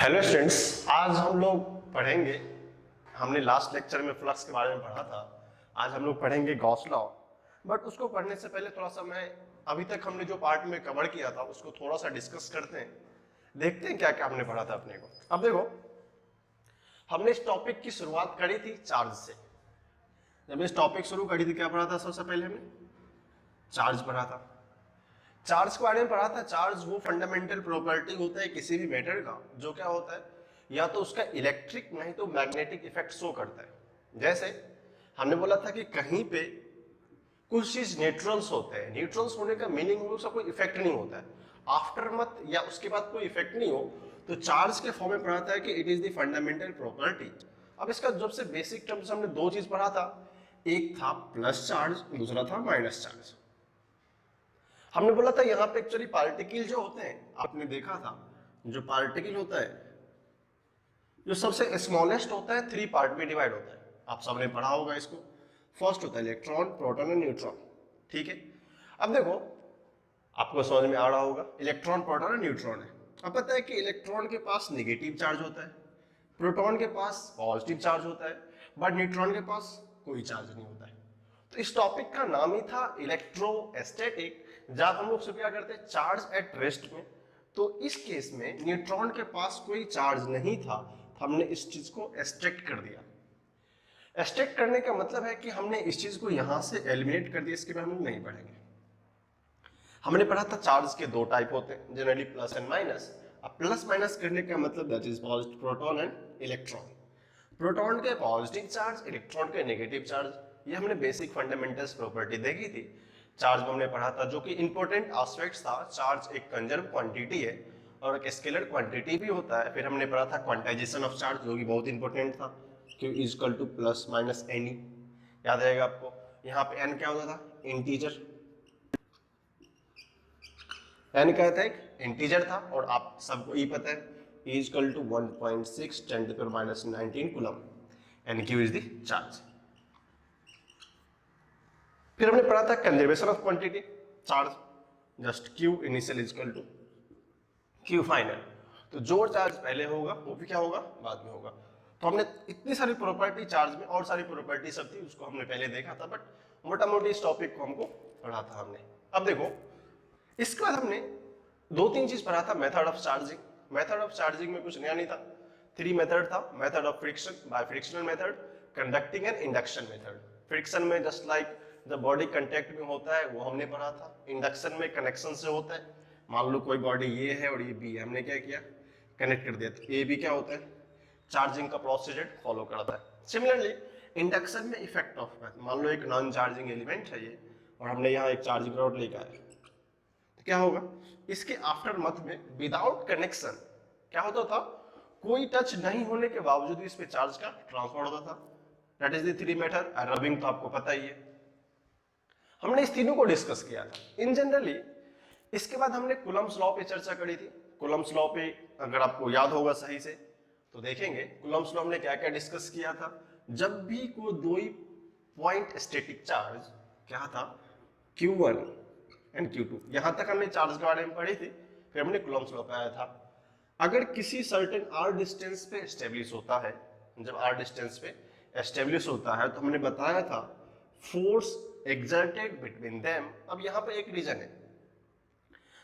Hello students, आज हम लोग पढ़ेंगे। हमने लास्ट लेक्चर में फ्लक्स के बारे में पढ़ा था। आज हम लोग पढ़ेंगे गॉस लॉ। बट उसको पढ़ने से पहले थोड़ा सा मैं अभी तक हमने जो पार्ट में कवर किया था उसको थोड़ा सा डिस्कस करते हैं, देखते हैं क्या क्या हमने पढ़ा था अपने को। अब देखो, हमने इस टॉपिक की शुरुआत करी थी चार्ज से। जब इस टॉपिक शुरू करी थी क्या पढ़ा था? सबसे पहले हमने चार्ज पढ़ा था। चार्ज के बारे में पढ़ा था। चार्ज वो फंडामेंटल प्रॉपर्टी होता है किसी भी मैटर का जो क्या होता है, या तो उसका इलेक्ट्रिक नहीं तो मैग्नेटिक इफेक्ट शो करता है। जैसे हमने बोला था कि कहीं पे कुछ चीज न्यूट्रल्स होते हैं। न्यूट्रल्स होने का मीनिंग उसका कोई इफेक्ट नहीं होता है, आफ्टर मत या उसके बाद कोई इफेक्ट नहीं हो। तो चार्ज के फॉर्म में पढ़ा था कि it is the fundamental property. अब इसका सबसे बेसिक टर्म्स हमने दो चीज पढ़ा था, एक था प्लस चार्ज, दूसरा था माइनस चार्ज। हमने बोला था यहाँ पे एक्चुअली पार्टिकल जो होते हैं, आपने देखा था जो पार्टिकल होता है जो सबसे स्मॉलेस्ट होता है, 3 पार्ट में डिवाइड होता है। आप सबने पढ़ा होगा इसको। फर्स्ट होता है इलेक्ट्रॉन, प्रोटॉन और न्यूट्रॉन। ठीक है, अब देखो आपको समझ में आ रहा होगा, इलेक्ट्रॉन, प्रोटॉन और न्यूट्रॉन है। अब पता है कि इलेक्ट्रॉन के पास नेगेटिव चार्ज होता है, प्रोटॉन के पास पॉजिटिव चार्ज होता है, बट न्यूट्रॉन के पास कोई चार्ज नहीं होता है। तो इस टॉपिक का नाम ही था इलेक्ट्रोस्टैटिक। जब हम लोग से क्या करते हैं, चार्ज एट रेस्ट में। तो इस केस में न्यूट्रॉन के पास कोई चार्ज नहीं था, तो हमने इस चीज को एस्ट्रैक्ट कर दिया। एस्ट्रैक्ट करने का मतलब है कि हमने इस चीज को यहां से एलिमिनेट कर दिया। इसके बारे में हम नहीं पढ़ेंगे। हमने पढ़ा था चार्ज के दो टाइप होते हैं, जनरली प्लस एंड माइनस। अब प्लस माइनस करने का मतलब that is positive, proton and electron. Proton के पॉजिटिव चार्ज, इलेक्ट्रॉन के नेगेटिव चार्ज, ये हमने बेसिक फंडामेंटल्स प्रॉपर्टी देखी थी। चार्ज में हमने पढ़ा था जो कि इंपॉर्टेंट एस्पेक्ट्स था। चार्ज एक कंजर्व क्वांटिटी है और एक स्केलर क्वांटिटी भी होता है। फिर हमने पढ़ा था क्वांटाइजेशन ऑफ चार्ज, जो कि बहुत इंपॉर्टेंट था, Q is equal to plus minus n. याद रहेगा आपको। यहाँ पे एन क्या होता था? इंटीजर। एन क्या था? एक इंटीजर था। और आप सबको ये पता है, E is equal to 1.6 10 to the power minus 19 coulomb, and Q is the charge. फिर हमने पढ़ा था conservation of quantity charge, just Q initial is equal to Q final. तो जो चार्ज पहले होगा वो भी क्या होगा? बाद में होगा। तो हमने इतनी सारी प्रॉपर्टी चार्ज में, और सारी प्रॉपर्टी सब थी, उसको हमने पहले देखा था, बट मोटा मोटी इस टॉपिक को हमको पढ़ा था हमने। अब देखो, इसके बाद हमने दो तीन चीज पढ़ा था। Method of charging. Method of charging में कुछ नया नहीं था। 3 मेथड था। Method of friction, bye frictional method, conducting and induction method. Friction में जस्ट लाइक जब बॉडी कांटेक्ट में होता है वो हमने पढ़ा था। इंडक्शन में कनेक्शन से होता है। मान लो कोई बॉडी ये है और ये बी है, हमने क्या किया? कनेक्ट कर दिया। तो ए बी क्या होता है? चार्जिंग का प्रोसीजर फॉलो करता है। सिमिलरली इंडक्शन में इफेक्ट ऑफ, मान लो एक नॉन चार्जिंग एलिमेंट है ये, और हमने यहाँ एक चार्जिंग रॉड लेकर आए, तो क्या होगा? इसके आफ्टर मथ में विदाउट कनेक्शन क्या होता था? कोई टच नहीं होने के बावजूद इस पे चार्ज का ट्रांसफर होता था। That is the 3 method. Rubbing तो आपको पता ही है। हमने इस तीनों को डिस्कस किया था इन जनरली। इसके बाद हमने कूलम्स लॉ पे चर्चा करी थी। कूलम्स लॉ पे अगर आपको याद होगा सही से तो देखेंगे, कूलम्स लॉ हमने क्या क्या डिस्कस किया था। जब भी कोई दो ही पॉइंट स्टैटिक चार्ज क्या था, Q1 एंड Q2, यहां तक हमने चार्ज के बारे में पढ़ी थी। फिर हमने कूलम्स लॉ पे आया था। अगर किसी सर्टेन r डिस्टेंस पे एस्टेब्लिश होता है, जब r डिस्टेंस पे एस्टेब्लिश होता है, तो हमने बताया था फोर्स exerted between them। अब यहां पे एक रीजन है,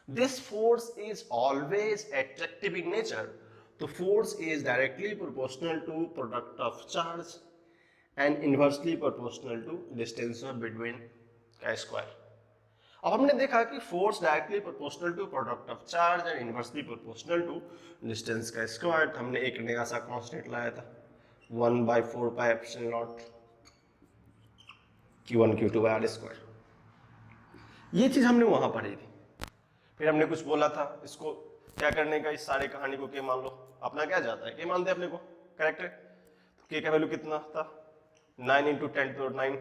this force is always attractive in nature। तो force is directly proportional to product of charge and inversely proportional to distance between का स्क्वायर। अब हमने देखा कि force directly proportional to product of charge and inversely proportional to distance का square. हमने एक नया सा कांस्टेंट लाया था, 1/4 pi epsilon naught Q1 Q2 by r square. ये चीज हमने वहां पढ़ी थी। फिर हमने कुछ बोला था इसको क्या करने का, इस सारे कहानी को के मान लो अपना क्या जाता है, के मानते अपने को, करेक्ट है। तो के का वैल्यू कितना था? 9 × 10⁹।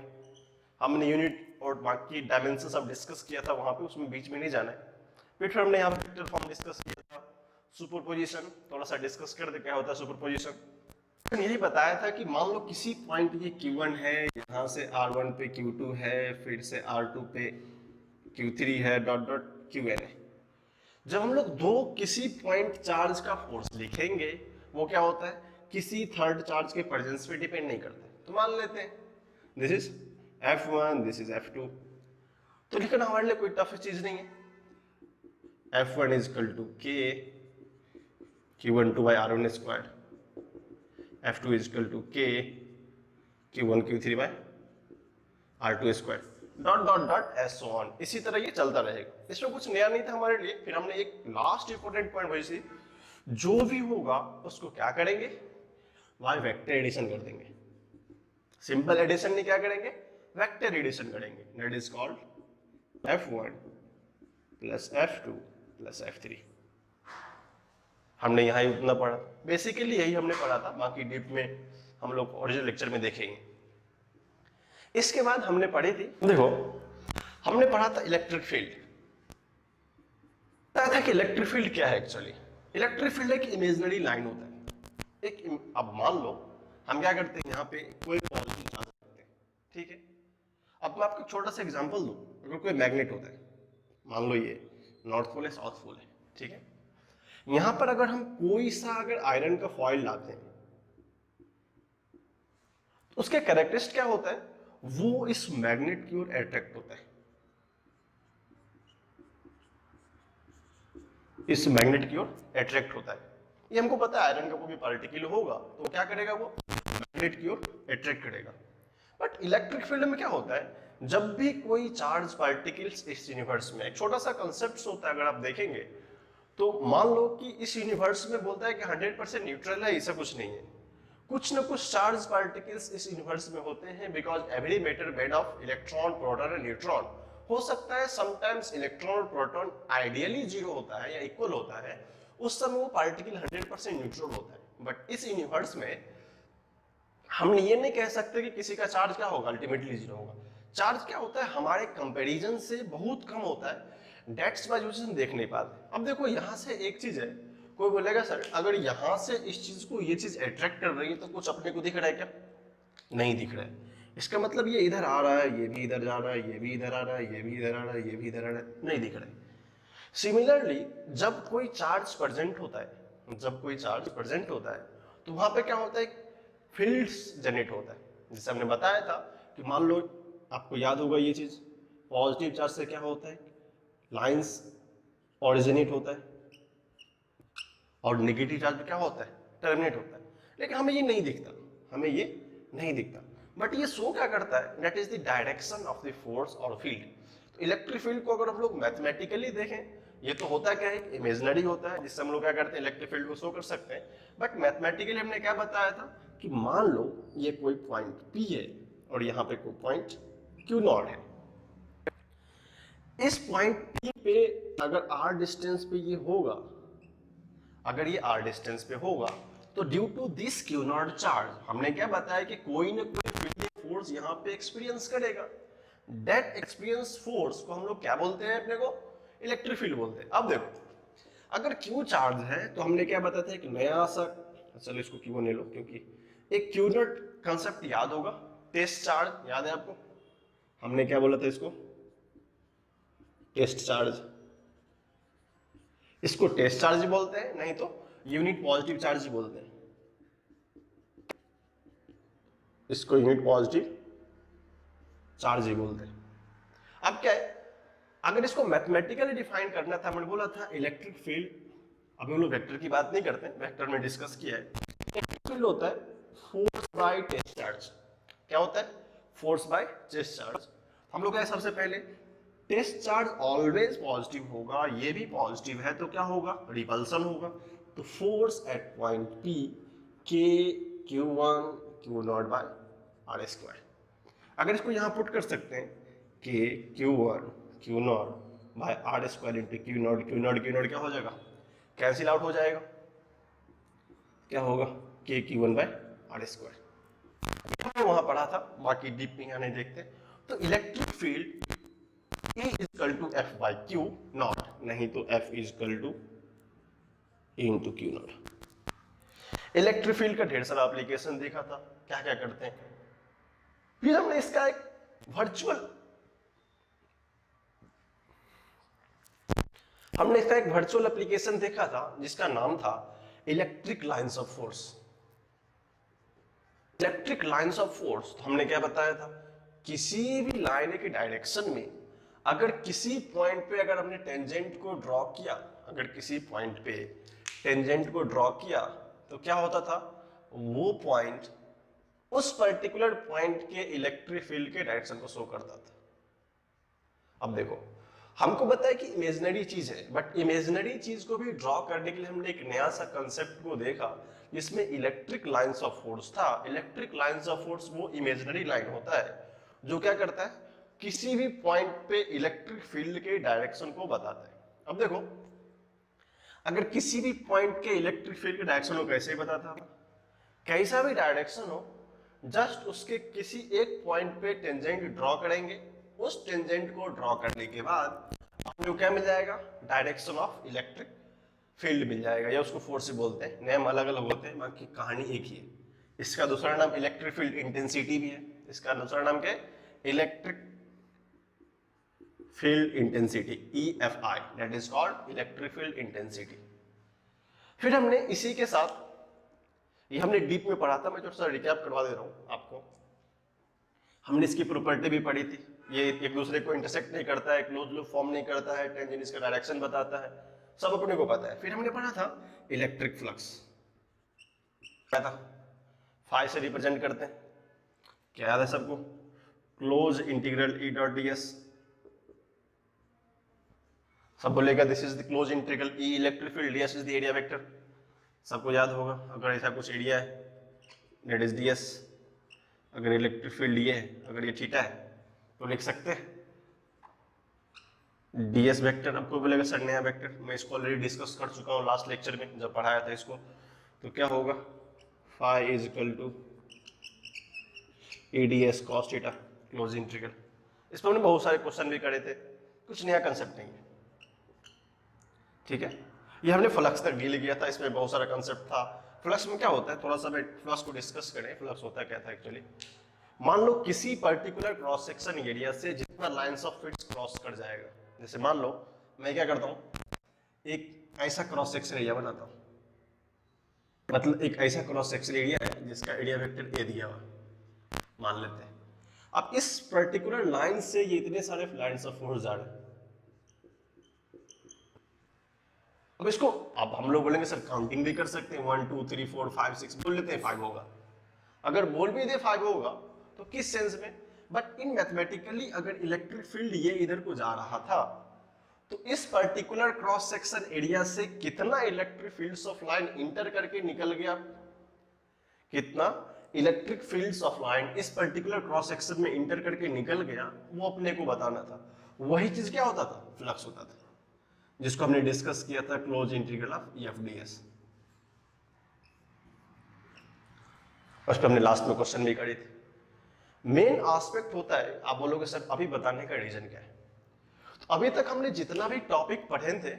हमने यूनिट और बाकी डायमेंशन सब डिस्कस किया था वहां पे, उसमें बीच में नहीं जाना है। फिर हमने यहाँ पे वेक्टर फॉर्म डिस्कस किया था। सुपरपोजिशन थोड़ा सा डिस्कस कर दे क्या होता है सुपरपोजिशन। यही बताया था कि मान लो किसी पॉइंट ये Q1 है, यहाँ से R1 पे Q2 है, फिर से R2 पे Q3 है, डॉट डॉट Qn है। जब हम लोग दो किसी पॉइंट चार्ज का फोर्स लिखेंगे वो क्या होता है, किसी थर्ड चार्ज के प्रेजेंस पे डिपेंड नहीं करता। तो मान लेते हैं this is F1, this is F2, तो लिखना हमारे लिए कोई टफ चीज नहीं है। F1 is equal to K Q12 by R1 square, F2 is equal to K Q1 Q3 by R2 square, dot dot dot so on. इसी तरह ये चलता रहेगा, इसमें कुछ नया नहीं था हमारे लिए। फिर हमने एक लास्ट इंपॉर्टेंट पॉइंट वही सी, जो भी होगा उसको क्या करेंगे, वाई वेक्टर एडिशन कर देंगे। सिंपल एडिशन नहीं, क्या करेंगे, वेक्टर एडिशन करेंगे। That is called F1 plus F2 plus F3। हमने यहाँ ही उतना पढ़ा, बेसिकली यही हमने पढ़ा था, बाकी डीप में हम लोग ओरिजिनल लेक्चर में देखेंगे। इसके बाद हमने पढ़ी थी, देखो हमने पढ़ा था इलेक्ट्रिक फील्ड। पता था कि इलेक्ट्रिक फील्ड क्या है एक्चुअली। इलेक्ट्रिक फील्ड एक इमेजिनरी लाइन होता है। अब मान लो हम क्या करते हैं, यहाँ पे कोई पॉजिटिव चार्ज रखते हैं, ठीक है। अब मैं आपको छोटा सा एग्जांपल दूं, अगर कोई मैग्नेट होता है, मान लो ये नॉर्थ पोल है, साउथ पोल है, ठीक है। यहां पर अगर हम कोई सा अगर आयरन का फॉइल लाते हैं तो उसके कैरेक्टरिस्टिक क्या होता है, वो इस मैग्नेट की ओर अट्रैक्ट होता है, इस मैग्नेट की ओर अट्रैक्ट होता है। ये हमको पता है, आयरन का कोई भी पार्टिकल होगा तो क्या करेगा, वो मैग्नेट की ओर अट्रैक्ट करेगा। बट इलेक्ट्रिक फील्ड में क्या होता है, जब भी कोई चार्ज पार्टिकल्स इस यूनिवर्स में, एक छोटा सा कंसेप्ट होता है अगर आप देखेंगे तो, मान लो कि इस यूनिवर्स में बोलता है कि 100% न्यूट्रल है, ऐसा कुछ नहीं है। कुछ न कुछ चार्ज पार्टिकल्स इस यूनिवर्स में होते हैं, because every matter made of electron, proton and neutron. हो सकता है समटाइम्स इलेक्ट्रॉन और प्रोटॉन आइडियली जीरो होता है या इक्वल होता है, उस समय वो पार्टिकल 100% न्यूट्रल होता है। बट इस यूनिवर्स में हम ये नहीं कह सकते कि किसी का चार्ज क्या होगा, अल्टीमेटली जीरो होगा। चार्ज क्या होता है, हमारे कंपैरिजन से बहुत कम होता है, डेट्स वाइज हम देख नहीं पाते। अब देखो यहाँ से एक चीज है, कोई बोलेगा सर अगर यहाँ से इस चीज को ये चीज अट्रैक्ट कर रही है तो कुछ अपने को दिख रहा है क्या, नहीं दिख रहा है। इसका मतलब ये इधर आ रहा है, ये भी इधर जा रहा है, ये भी इधर आ रहा है, ये भी इधर आ रहा है, ये भी इधर आ रहा है, नहीं दिख रहा है। सिमिलरली जब कोई चार्ज प्रेजेंट होता है, जब कोई चार्ज प्रेजेंट होता है तो वहां पे क्या होता है, फील्ड्स जनरेट होता है। जैसे हमने बताया था कि मान लो, आपको याद होगा ये चीज, पॉजिटिव चार्ज से क्या होता है, लाइंस ओरिजिनेट होता है, और नेगेटिव चार्ज में क्या होता है, टर्मिनेट होता है। लेकिन हमें ये नहीं दिखता, हमें ये नहीं दिखता। बट ये शो क्या करता है, that is the direction of the force और फील्ड। तो इलेक्ट्रिक फील्ड को अगर हम लोग मैथमेटिकली देखें, ये तो होता क्या है, इमेजिनरी होता है, जिससे हम लोग क्या करते हैं, इलेक्ट्रिक फील्ड को शो कर सकते हैं। बट मैथमेटिकली हमने क्या बताया था कि मान लो ये कोई पॉइंट P है और यहाँ पे कोई पॉइंट Q0 है। इस पॉइंट P पे अगर R डिस्टेंस पे ये होगा, अगर ये R डिस्टेंस पे होगा तो due to this Q0 charge, हमने क्या बताया कि कोई ना कोई फील्ड फोर्स यहाँ पे एक्सपीरियंस करेगा। दैट एक्सपीरियंस फोर्स को हम लोग क्या बोलते हैं, अपने को इलेक्ट्रिक फील्ड बोलते हैं। अब देखो अगर Q चार्ज है तो हमने क्या बताया था, एक नया सा, चलो इसको Q ले लो, क्योंकि एक Q0 कंसेप्ट याद होगा, टेस्ट चार्ज याद है आपको, हमने क्या बोला था इसको, टेस्ट चार्ज। इसको टेस्ट चार्ज ही बोलते हैं, नहीं तो यूनिट पॉजिटिव चार्ज ही बोलते हैं। इसको यूनिट पॉजिटिव चार्ज ही बोलते हैं। अब क्या है, अगर इसको मैथमेटिकली डिफाइन करना था, मैंने बोला था इलेक्ट्रिक फील्ड, अभी हम लोग वेक्टर की बात नहीं करते, वेक्टर में डिस्कस किया है। इलेक्ट्रिक फील्ड होता है फोर्स बाय टेस्ट चार्ज। क्या होता है, फोर्स बाय टेस्ट चार्ज। हम लोग क्या, सबसे पहले टेस्ट चार्ज ऑलवेज पॉजिटिव होगा, ये भी पॉजिटिव है तो क्या होगा, रिपल्सन होगा। तो force at point P K Q1 Q0 by R square. अगर इसको यहाँ पुट कर सकते हैं, K Q1 Q0 by R square into Q0 क्या हो जाएगा, कैंसिल आउट हो जाएगा, क्या होगा, K Q1 bye R square. वहां पढ़ा था, बाकी डीप में यहाँ नहीं देखते। तो electric field E equal to F by Q naught, नहीं तो F equal to E into Q naught. Electric field का ढेर सारा एप्लीकेशन देखा था, क्या क्या करते हैं। फिर हमने इसका एक वर्चुअल हमने इसका एक वर्चुअल एप्लीकेशन देखा था जिसका नाम था electric lines of force. Electric lines of force हमने क्या बताया था, किसी भी लाइन की डायरेक्शन में अगर किसी पॉइंट पे अगर हमने टेंजेंट को ड्रॉ किया, अगर किसी पॉइंट पे टेंजेंट को ड्रॉ किया तो क्या होता था, वो पॉइंट उस पर्टिकुलर पॉइंट के इलेक्ट्रिक फील्ड के डायरेक्शन को शो करता था। अब देखो, हमको पता है कि इमेजिनरी चीज है, बट इमेजिनरी चीज को भी ड्रॉ करने के लिए हमने एक नया सा कंसेप्ट को देखा जिसमें इलेक्ट्रिक लाइंस ऑफ फोर्स था। इलेक्ट्रिक लाइंस ऑफ फोर्स वो इमेजिनरी लाइन होता है जो क्या करता है, किसी भी पॉइंट पे इलेक्ट्रिक फील्ड के डायरेक्शन को बताता है। अब देखो, अगर किसी भी पॉइंट के इलेक्ट्रिक फील्ड के डायरेक्शन को कैसे बताता है, कैसा भी डायरेक्शन हो, जस्ट उसके किसी एक पॉइंट पे टेंजेंट ड्रॉ करेंगे, उस टेंजेंट को ड्रॉ करने के बाद आपको क्या मिल जाएगा, डायरेक्शन ऑफ इलेक्ट्रिक फील्ड मिल जाएगा, या उसको फोर्स बोलते हैं, नेम अलग अलग होते हैं, बाकी कहानी एक ही है। इसका दूसरा नाम इलेक्ट्रिक फील्ड इंटेंसिटी भी है, इसका दूसरा नाम क्या है, electric field intensity, EFI, that is called electric field intensity. फिर हमने इसी के साथ, ये हमने डीप में पढ़ा था, मैं थोड़ा सा रिकैप करवा दे रहा हूं आपको। हमने इसकी प्रॉपर्टी भी पढ़ी थी, ये एक दूसरे को इंटरसेक्ट नहीं करता है, क्लोज लूप फॉर्म नहीं करता है, टेंजेंट इसका डायरेक्शन बताता है, सब अपने को पता है। फिर हमने पढ़ा था इलेक्ट्रिक फ्लक्स, क्या था, फाई से रिप्रेजेंट करते हैं, क्या याद है सबको, क्लोज इंटीग्रल E.ds, सब बोलेगा this is the close integral E electric field, ds is the area vector, सबको याद होगा। अगर ऐसा कुछ एरिया है दैट इज ds, अगर इलेक्ट्रिक फील्ड ये है, अगर ये थीटा है तो लिख सकते हैं ds वेक्टर। आपको बोलेगा सर नया वेक्टर, मैं इसको ऑलरेडी डिस्कस कर चुका हूँ लास्ट लेक्चर में जब पढ़ाया था इसको। तो क्या होगा, phi is equal to EDS cos theta close integral. इस पर हमने बहुत सारे क्वेश्चन भी करे थे, कुछ नया कंसेप्ट नहीं है, ठीक है। ये हमने फ्लक्स तक डील किया था, इसमें बहुत सारा कंसेप्ट था। फ्लक्स में क्या होता है, थोड़ा सा फ्लक्स को डिस्कस करें। फ्लक्स होता है क्या था एक्चुअली, मान लो किसी पर्टिकुलर क्रॉस सेक्शन एरिया से जितना लाइंस ऑफ फिट्स क्रॉस कर जाएगा, जैसे मान लो मैं क्या करता हूँ, एक ऐसा क्रॉस सेक्शन एरिया बनाता हूँ, मतलब एक ऐसा क्रॉस सेक्शन एरिया है जिसका एरिया वेक्टर ए दिया हुआ मान लेते हैं। अब इस पर्टिकुलर लाइन से ये इतने सारे लाइंस ऑफ फोर्स जा रहे हैं। अब इसको अब हम लोग बोलेंगे सर काउंटिंग भी कर सकते हैं, 1 2 3 4 5 6 बोल लेते हैं, 5 होगा। अगर बोल भी दे 5 होगा तो किस सेंस में, बट इन मैथमेटिकली अगर इलेक्ट्रिक फील्ड ये इधर को जा रहा था तो इस पर्टिकुलर क्रॉस सेक्शन एरिया से कितना electric fields of line inter करके निकल गया, कितना इलेक्ट्रिक फील्ड्स ऑफ लाइन इस पर्टिकुलर क्रॉस सेक्शन में इंटर करके निकल गया, वो अपने को बताना था। वही चीज क्या होता था, फ्लक्स होता था, जिसको हमने डिस्कस किया था क्लोज इंटीग्रल ऑफ EF/ds। उस पर हमने लास्ट में क्वेश्चन भी करी थी। मेन एस्पेक्ट होता है, आप बोलोगे सर अभी बताने का रीजन क्या है, तो अभी तक हमने जितना भी टॉपिक पढ़े थे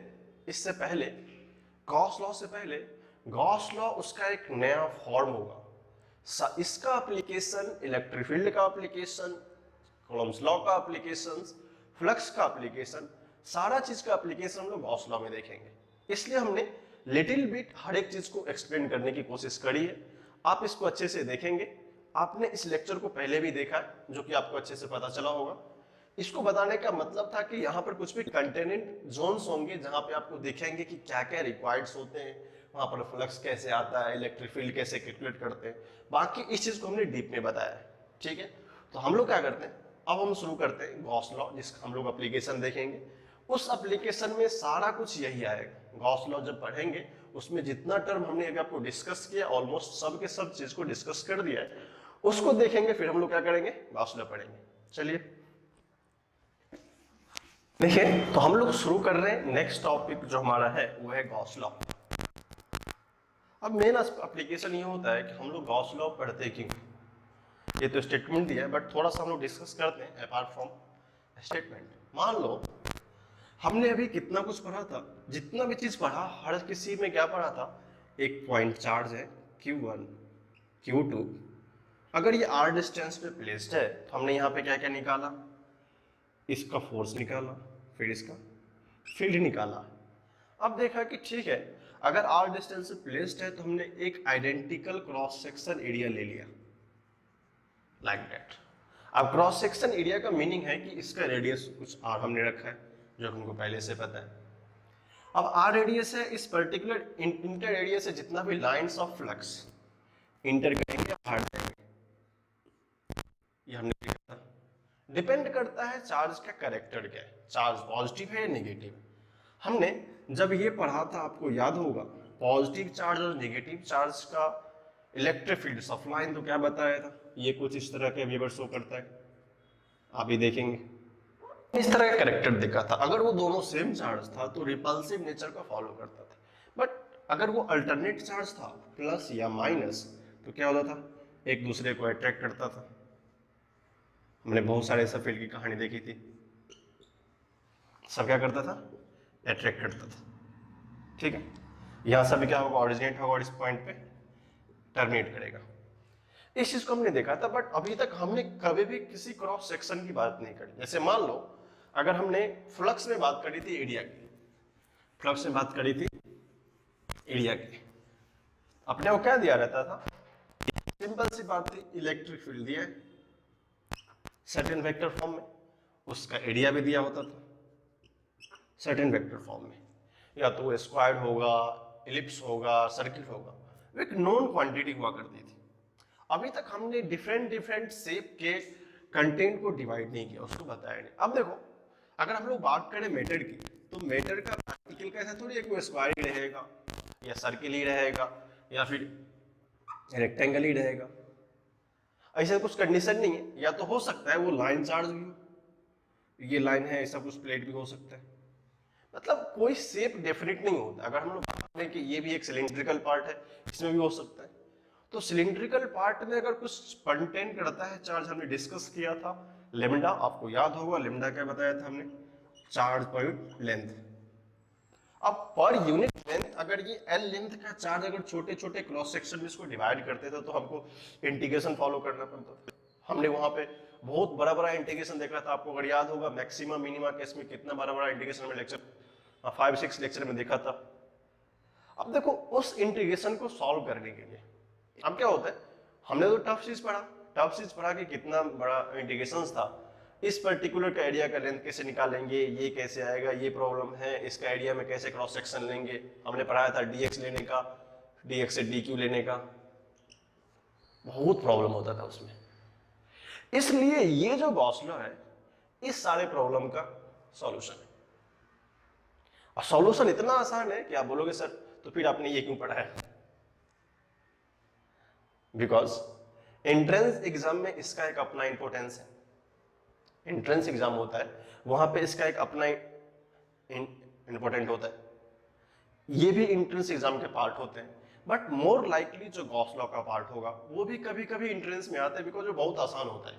इससे पहले, गॉस लॉ से पहले, गॉस लॉ उसका एक नया फॉर्म होगा, इसका एप्लीकेशन इलेक्ट्रिक फील्ड का एप्लीकेशन, कूलम्ब्स लॉ का एप्लीकेशन, फ्लक्स का एप्लीकेशन, सारा चीज का एप्लीकेशन हम लोग गॉस लॉ में देखेंगे। इसलिए हमने लिटिल बिट हर एक चीज को एक्सप्लेन करने की कोशिश करी है। आप इसको अच्छे से देखेंगे, आपने इस लेक्चर को पहले भी देखा है जो कि आपको अच्छे से पता चला होगा। इसको बताने का मतलब था कि यहाँ पर कुछ भी कंटेनेंट जोन्स होंगे जहां पे आपको दिखेंगे कि क्या क्या रिक्वायर्ड्स होते हैं, वहां पर फ्लक्स कैसे आता है, इलेक्ट्रिक फील्ड कैसे कैलकुलेट करते हैं, बाकी इस चीज को हमने डीप में बताया है, ठीक है। तो हम लोग क्या करते हैं, अब हम शुरू करते हैं गॉस लॉ, जिसका हम लोग एप्लीकेशन देखेंगे। उस एप्लीकेशन में सारा कुछ यही आएगा। गॉस लॉ जब पढ़ेंगे उसमें जितना टर्म हमने अभी आपको डिस्कस किया, ऑलमोस्ट सब के सब चीज को डिस्कस कर दिया है, उसको देखेंगे, फिर हम लोग क्या करेंगे, गॉस लॉ पढ़ेंगे। चलिए देखिए, तो हम लोग शुरू कर रहे हैं, नेक्स्ट टॉपिक जो हमारा है वो है गॉस लॉ। अब मेन एप्लीकेशन ये होता है कि हम लोग गॉस लॉ पढ़ते क्यों, ये तो स्टेटमेंट दिया है, बट थोड़ा सा हम लोग डिस्कस करते हैं अपार्ट फ्रॉम स्टेटमेंट। मान लो हमने अभी कितना कुछ पढ़ा था, जितना भी चीज पढ़ा हर किसी में क्या पढ़ा था, एक पॉइंट चार्ज है Q1 Q2, अगर ये r डिस्टेंस पे प्लेस्ड है तो हमने यहाँ पे क्या क्या निकाला, इसका फोर्स निकाला, फिर इसका फील्ड निकाला। अब देखा कि ठीक है, अगर आर डिस्टेंस से प्लेस्ड है तो हमने एक आइडेंटिकल क्रॉस सेक्शन एरिया ले लिया लाइक दैट। अब क्रॉस सेक्शन एरिया का मीनिंग है कि इसका रेडियस कुछ आर हमने रखा है जो हमको पहले से पता है। अब आर रेडियस है, इस पर्टिकुलर इंटर रेडियस से जितना भी लाइंस ऑफ फ्लक्स इंटर करेंगे बाहर जाएंगे, ये हमने लिखा था। डिपेंड करता है चार्ज का कैरेक्टर क्या है, चार्ज पॉजिटिव है या नेगेटिव। हमने जब ये पढ़ा था आपको याद होगा, पॉजिटिव चार्ज और नेगेटिव चार्ज का इलेक्ट्रिक फील्ड सप्लाइन तो क्या बताया था, ये कुछ इस तरह के वेवर शो करता है, आप ये देखेंगे इस तरह का कैरेक्टर देखा था। अगर वो दोनों सेम चार्ज था तो रिपल्सिव नेचर को फॉलो करता था, बट अगर वो अल्टरनेट चार्ज था प्लस या माइनस तो क्या होता था, एक दूसरे को अट्रैक्ट करता था। हमने बहुत सारे ऐसा फील्ड की कहानी देखी थी, सब क्या करता था, अट्रैक्ट करता था, ठीक है। यहां सब क्या होगा, ऑरिजिनेट होगा और इस पॉइंट पे टर्मिनेट करेगा। इस चीज को हमने देखा था, बट अभी तक हमने कभी भी किसी क्रॉस सेक्शन की बात नहीं करी। जैसे मान लो अगर हमने फ्लक्स में बात करी थी एरिया की, फ्लक्स में बात करी थी एरिया की, अपने को क्या दिया रहता था, सिंपल सी बात थी, इलेक्ट्रिक फील्ड दिया है सर्टेन वेक्टर फॉर्म में, उसका एरिया भी दिया होता था सर्टेन वेक्टर फॉर्म में, या तो स्क्वायर होगा, इलिप्स होगा, सर्किल होगा, वो एक नोन क्वांटिटी हुआ करती थी। अभी तक हमने डिफरेंट डिफरेंट शेप के कंटेंट को डिवाइड नहीं किया, उसको बताया नहीं। अब देखो अगर हम लोग बात करें मैटर की, तो मैटर का पार्टिकल का ऐसा थोड़ी है कि स्क्वायर ही रहेगा या सर्किल ही रहेगा या फिर रेक्टेंगल ही रहेगा, ऐसा कुछ कंडीशन नहीं है। या तो हो सकता है वो लाइन चार्ज भी हो, ये लाइन है, ऐसा कुछ प्लेट भी हो सकता है, मतलब कोई शेप डेफिनेट नहीं होता। अगर हम लोग बात करें कि ये भी एक सिलिंड्रिकल पार्ट है, इसमें भी हो सकता है, तो सिलिंड्रिकल पार्ट में अगर कुछ कंटेन करता है चार्ज, हमने डिस्कस किया था लेमडा, आपको याद होगा लेमडा क्या बताया था हमने, चार्ज पर लेंथ। अब पर यूनिट लेंथ अगर ये एल लेंथ का चार्ज अगर छोटे छोटे क्रॉस सेक्शन में इसको डिवाइड करते थे तो हमको इंटीग्रेशन फॉलो करना पड़ता था। हमने वहां पे बहुत बड़ा बड़ा इंटीग्रेशन देखा था, आपको अगर याद होगा मैक्सिमम मिनिमा केस में कितना बड़ा बड़ा इंटीग्रेशन में लेक्चर 5-6 लेक्चर में देखा था। अब देखो उस इंटीग्रेशन को सॉल्व करने के लिए अब क्या होता है, हमने तो टफ चीज पढ़ा कि कितना बड़ा इंटीग्रेशन था, इस पर्टिकुलर का एरिया का लेंथ कैसे निकालेंगे, ये कैसे आएगा, ये प्रॉब्लम है, इसका एरिया में कैसे क्रॉस सेक्शन लेंगे, हमने पढ़ाया था dx लेने का, dx से dq लेने का, बहुत प्रॉब्लम होता था उसमें। इसलिए ये जो गॉस लॉ है इस सारे प्रॉब्लम का सॉल्यूशन है, और सॉल्यूशन इतना आसान है कि आप बोलोगे सर तो फिर आपने ये क्यों पढ़ा है, बिकॉज एंट्रेंस एग्जाम में इसका एक अपना इंपॉर्टेंस है। एंट्रेंस एग्जाम होता है वहां पे इसका एक अपना इंपॉर्टेंट होता है, ये भी एंट्रेंस एग्जाम के पार्ट होते हैं, बट मोर लाइकली जो गॉस लॉ का पार्ट होगा वो भी कभी कभी एंट्रेंस में आता है, बिकॉज वो बहुत आसान होता है।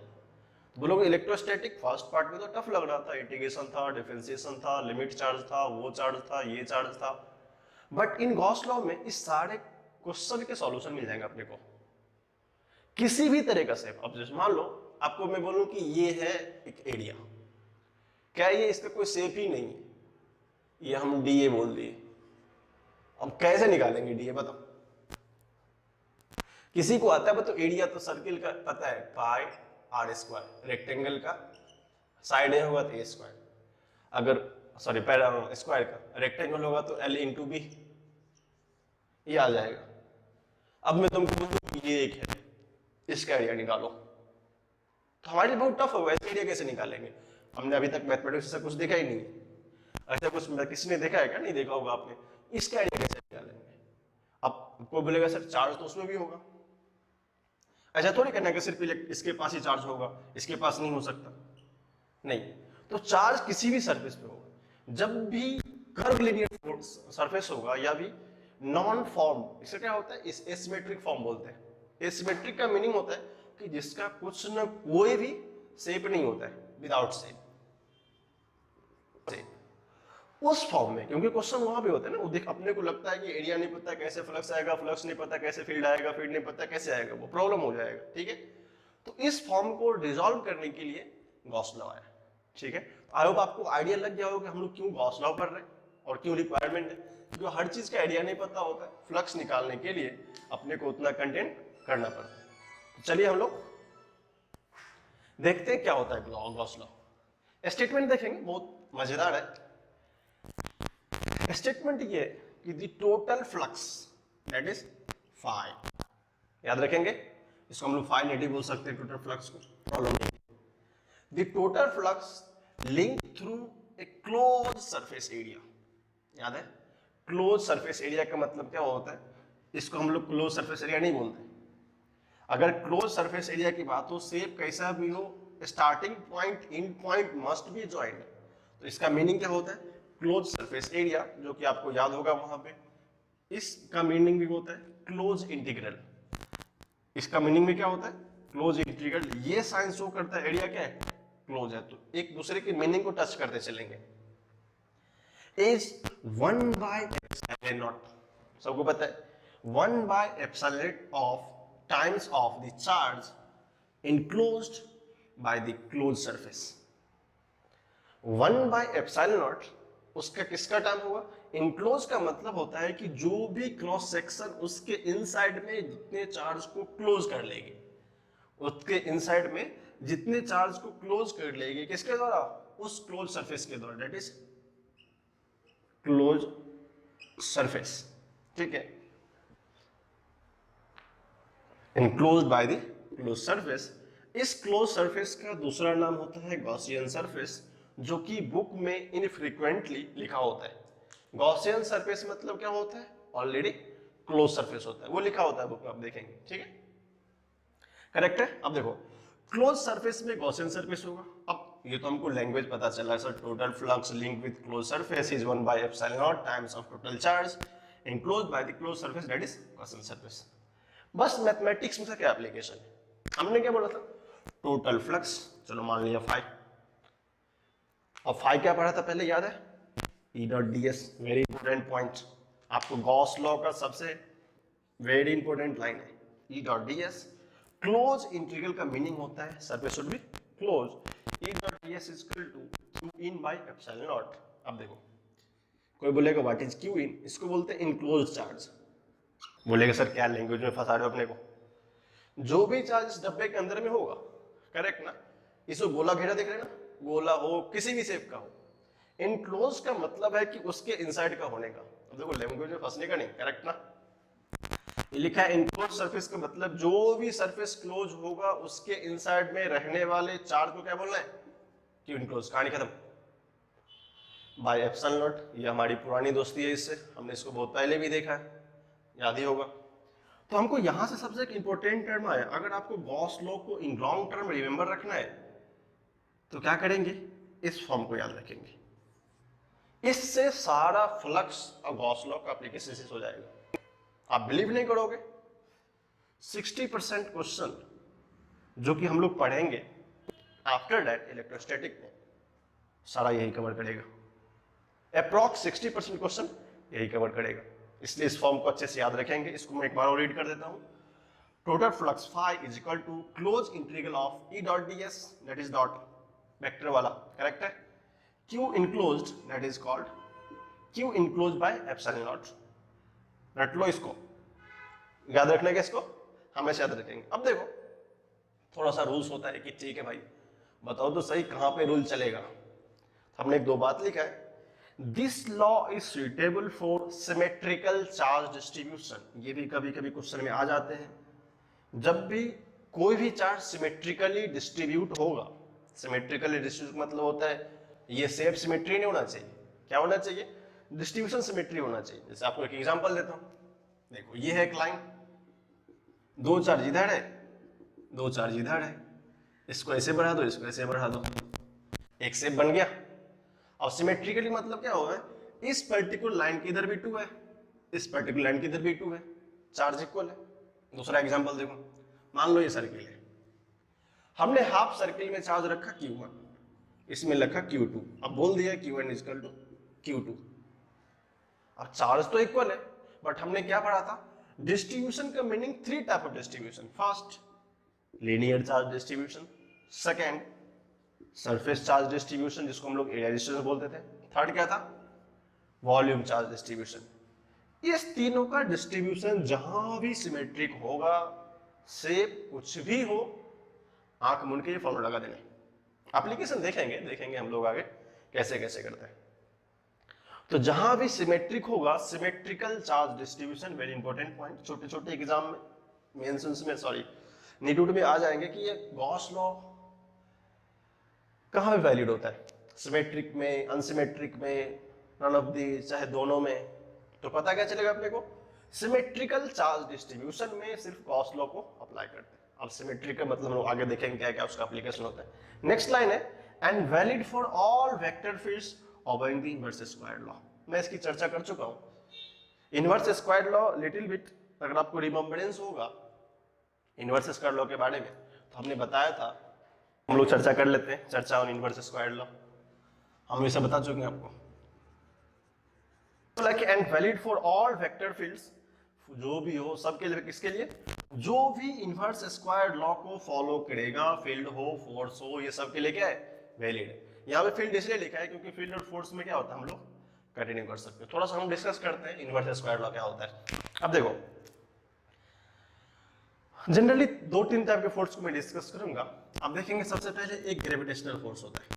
बोलोगे इलेक्ट्रोस्टैटिक फर्स्ट पार्ट में तो टफ लग रहा था, इंटीग्रेशन था, डिफरेंशिएशन था, लिमिट चार्ज था, वो चार्ज था, ये चार्ज था, बट इन गॉस लॉ में इस सारे क्वेश्चन के सॉल्यूशन मिल जाएंगे अपने को किसी भी तरह का शेप। अब जैसे मान लो आपको मैं बोलूं कि ये है एक एरिया, क्या ये इसका कोई शेप ही नहीं है, ये हम डीए बोल दिए, अब कैसे निकालेंगे डीए बताओ, किसी को आता है तो एरिया तो सर्किल का पता है पाई आर स्क्वायर, रेक्टेंगल का साइड ए होगा तो ए स्क्वायर, अगर सॉरी स्क्वायर का रेक्टेंगल होगा तो एल इंटू बी, ये आ जाएगा। अब मैं तुमको बोलूं ये एक है, इसका एरिया निकालो, तो हमारे लिए बहुत टफ होगा, इसका एरिया कैसे निकालेंगे, हमने अभी तक मैथमेटिक्स ऐसा कुछ देखा ही नहीं है, ऐसा कुछ किसी ने देखा है क्या, नहीं देखा होगा आपने, इसका एरिया कैसे निकालेंगे। अब कोई बोलेगा सर चार्ज तो उसमें भी होगा, ऐसा थोड़ी कहना कि सिर्फ इसके पास ही चार्ज होगा, इसके पास नहीं हो सकता, नहीं, तो चार्ज किसी भी सरफेस पे होगा, जब भी कर्व लीनियर सरफेस होगा या भी नॉन फॉर्म, इससे क्या होता है, इस एसिमेट्रिक फॉर्म बोलते हैं। एसिमेट्रिक का मीनिंग होता है कि जिसका कुछ न कोई भी शेप नहीं होता है, विदाउट शेप, उस फॉर्म में, क्योंकि क्वेश्चन वहां भी होता है ना, वो देख अपने को लगता है कि एरिया नहीं पता कैसे फ्लक्स आएगा, फ्लक्स नहीं पता कैसे फील्ड आएगा, फील्ड नहीं पता कैसे आएगा, वो प्रॉब्लम हो जाएगा, ठीक है। तो इस फॉर्म को रिजॉल्व करने के लिए गॉस लॉ है, ठीक है। आई होप आपको आइडिया लग गया होगा कि हम लोग क्यों गॉस लॉ पढ़ रहे हैं और क्यों रिक्वायरमेंट है? क्योंकि हर चीज का आइडिया नहीं पता होता है, फ्लक्स निकालने के लिए अपने को उतना कंटेंट करना पड़ता है। तो चलिए हम लोग देखते हैं क्या होता है गॉस लॉ। स्टेटमेंट देखेंगे, बहुत मजेदार है। स्टेटमेंट ये कि the total flux that is phi, याद रखेंगे इसको हम लोग फाई नेटिव बोल सकते हैं टोटल फ्लक्स को, प्रॉब्लम नहीं। The total flux link through a close surface area, याद है क्लोज सरफेस एरिया का मतलब क्या होता है? इसको हम लोग क्लोज सरफेस एरिया नहीं बोलते। अगर क्लोज सरफेस एरिया की बात हो, शेप कैसा भी हो, starting point and point must be joint, तो इसका मीनिंग क्या होता है? क्लोज सरफेस एरिया, जो कि आपको याद होगा वहां पे। इसका मीनिंग भी होता है क्लोज इंटीग्रल। इसका मीनिंग भी क्या होता है? Closed integral. ये साइन शो करता है एरिया क्या है? क्लोज है। तो एक दूसरे के मीनिंग को टच करते चलेंगे। इज 1/ε0, सबको पता है 1/ε of times of the charge enclosed by the closed surface। 1/ε0 उसका किसका टाइम होगा? इनक्लोज का मतलब होता है कि जो भी क्रॉस सेक्शन उसके इनसाइड में जितने चार्ज को क्लोज कर लेगी, उसके इनसाइड में जितने चार्ज को क्लोज कर लेगी, किसके द्वारा? उस क्लोज सरफेस के द्वारा, दैट इज क्लोज सरफेस। ठीक है, enclose by the close surface. इस क्लोज सरफेस का दूसरा नाम होता है गॉसियन सरफेस, जो कि बुक में इनफ्रीक्वेंटली लिखा होता है। गॉसियन सरफेस मतलब क्या होता है? ऑलरेडी क्लोज सरफेस होता है, वो लिखा होता है बुक में, आप देखेंगे। ठीक है, करेक्ट है। अब देखो क्लोज सरफेस में गॉसियन सरफेस होगा। अब ये तो हमको लैंग्वेज पता चला sir, total flux link with close surface is 1/ε0 times of total charge enclosed by the closed surface that is Gaussian surface. बस मैथमेटिक्स में से क्या एप्लीकेशन है? हमने क्या बोला था? टोटल फ्लक्स, चलो मान लिया फाई। अब फाई क्या पढ़ा था पहले, याद है? E dot D S, very important point. आपको गॉस लॉ का सबसे वेरी इंपॉर्टेंट लाइन है E dot D S. Close integral का मीनिंग होता है surface should be close. E dot D S is equal to Q in by epsilon naught. अब देखो कोई बोलेगा व्हाट इज क्यू इन, इसको बोलते हैं इनक्लोज चार्ज। बोलेगा सर क्या लैंग्वेज में फंसा रहे हो अपने को? जो भी चार्ज इस डब्बे के अंदर में होगा, करेक्ट ना? इसको गोला घेरा देख रहे हैं ना, गोला हो किसी भी शेप का हो, इनक्लोज का मतलब है कि उसके इनसाइड का होने का। अब देखो लैंग्वेज में फंसने का नहीं, करेक्ट ना? ये लिखा है इनक्लोज सरफेस का मतलब जो भी सरफेस क्लोज होगा उसके इनसाइड में रहने वाले चार्ज को क्या बोलना है? कि इनक्लोज। कहानी खत्म। बाय एप्सिलॉन नॉट, ये हमारी पुरानी दोस्ती है इससे, हमने इसको बहुत पहले भी देखा है, याद ही होगा। तो हमको यहां से सबसे एक इंपॉर्टेंट टर्म आया। अगर आपको गॉस लॉ को इन लॉन्ग टर्म रिमेंबर रखना है तो क्या करेंगे? इस फॉर्म को याद रखेंगे। इससे सारा फ्लक्स और गॉस लॉ का एप्लीकेशन हो जाएगा। आप बिलीव नहीं करोगे, 60% क्वेश्चन जो कि हम लोग पढ़ेंगे आफ्टर दैट इलेक्ट्रोस्टैटिक में, सारा यही कवर करेगा। अप्रॉक्स 60% क्वेश्चन यही कवर करेगा। इसलिए इस फॉर्म को अच्छे से याद रखेंगे। इसको मैं एक बार और रीड कर देता हूं। Total flux phi is equal to close integral of E dot D S, that is dot vector वाला, करेक्ट है। Q enclosed that is called Q enclosed by epsilon naught. रट लो इसको, याद रखने का, इसको हमेशा याद रखेंगे। अब देखो थोड़ा सा रूल्स होता है कि ठीक है भाई बताओ तो सही कहां पे रूल चलेगा। हमने एक दो बात लिखा है। This law is suitable for symmetrical charge distribution. ये भी कभी कभी क्वेश्चन में आ जाते हैं। जब भी कोई भी चार्ज सिमेट्रिकली डिस्ट्रीब्यूट होगा, सिमेट्रिकली डिस्ट्रीब्यूट मतलब होता है ये शेप सिमेट्री नहीं होना चाहिए, क्या होना चाहिए? डिस्ट्रीब्यूशन सिमेट्री होना चाहिए। जैसे आपको एक एग्जांपल देता हूं, देखो ये है एक लाइन, दो चार्ज इधर है, दो चार्ज इधर है, इसको ऐसे बढ़ा दो, इसको ऐसे बढ़ा दो, एक शेप बन गया। और सिमेट्रिकली मतलब क्या होगा? इस पर्टिकुलर लाइन के इधर भी 2 है, इस पर्टिकुलर लाइन के इधर भी 2 है, चार्ज इक्वल है। दूसरा एग्जांपल देखो, मान लो ये सर्किल है, हमने हाफ सर्किल में चार्ज रखा Q1, इसमें रखा Q2। अब बोल दिया Q1 is equal to Q2। अब चार्ज तो इक्वल है, बट हमने क्या पढ़ा था? डिस्ट्रीब्यूशन का meaning 3 type of distribution. First linear charge distribution, second surface charge distribution जिसको हम लोग एरिया डिस्ट्रीब्यूशन बोलते थे, थर्ड क्या था? Volume charge distribution. इस तीनों का डिस्ट्रीब्यूशन जहां भी सिमेट्रिक होगा, शेप कुछ भी हो, आंख मूंद के ये फॉर्मूला लगा देना। एप्लीकेशन देखेंगे हम लोग आगे कैसे कैसे करते हैं। तो जहां भी सिमेट्रिक होगा, symmetrical charge distribution, very important point, छोटे छोटे एग्जाम में, मेंशंस में, सॉरी नीटूट में आ जाएंगे कि ये गॉस लॉ कहां पे वैलिड होता है, सिमेट्रिक में, अनसिमेट्रिक में, नन ऑफ दी, चाहे दोनों में। तो पता क्या चलेगा अपने को, सिमेट्रिकल चार्ज डिस्ट्रीब्यूशन में सिर्फ गॉस लॉ को अप्लाई करते हैं। अब सिमेट्रिक का मतलब हम लोग आगे देखेंगे क्या क्या उसका एप्लीकेशन होता है। नेक्स्ट लाइन है, and valid for all vector fields obeying the inverse squared law. मैं इसकी चर्चा कर चुका हूं। Inverse squared law little bit अगर आपको रिमेम्बरेंस होगा इनवर्स स्क्वायर्ड लॉ के बारे में, तो हमने बताया था, हम लोग चर्चा कर लेते हैं, चर्चा ऑन इनवर्स स्क्वायर्ड लॉ हम इसे बता चुके हैं आपको। Like and valid for all vector fields, जो भी हो सबके लिए, किसके लिए, जो भी इनवर्स स्क्वायर्ड लॉ को फॉलो करेगा, फील्ड हो, फोर्स हो, ये सब के लिए क्या है, वैलिड है। यहाँ पे फील्ड इसलिए लिखा है क्योंकि फील्ड और फोर्स में क्या होता है हम लोग कंटिन्यू कर सकते हैं। थोड़ा सा हम डिस्कस करते हैं इनवर्स स्क्वायर्ड लॉ क्या होता है। अब देखो, जनरली दो तीन टाइप के फोर्स को मैं डिस्कस करूंगा। अब देखेंगे सबसे पहले एक ग्रेविटेशनल फोर्स होता है,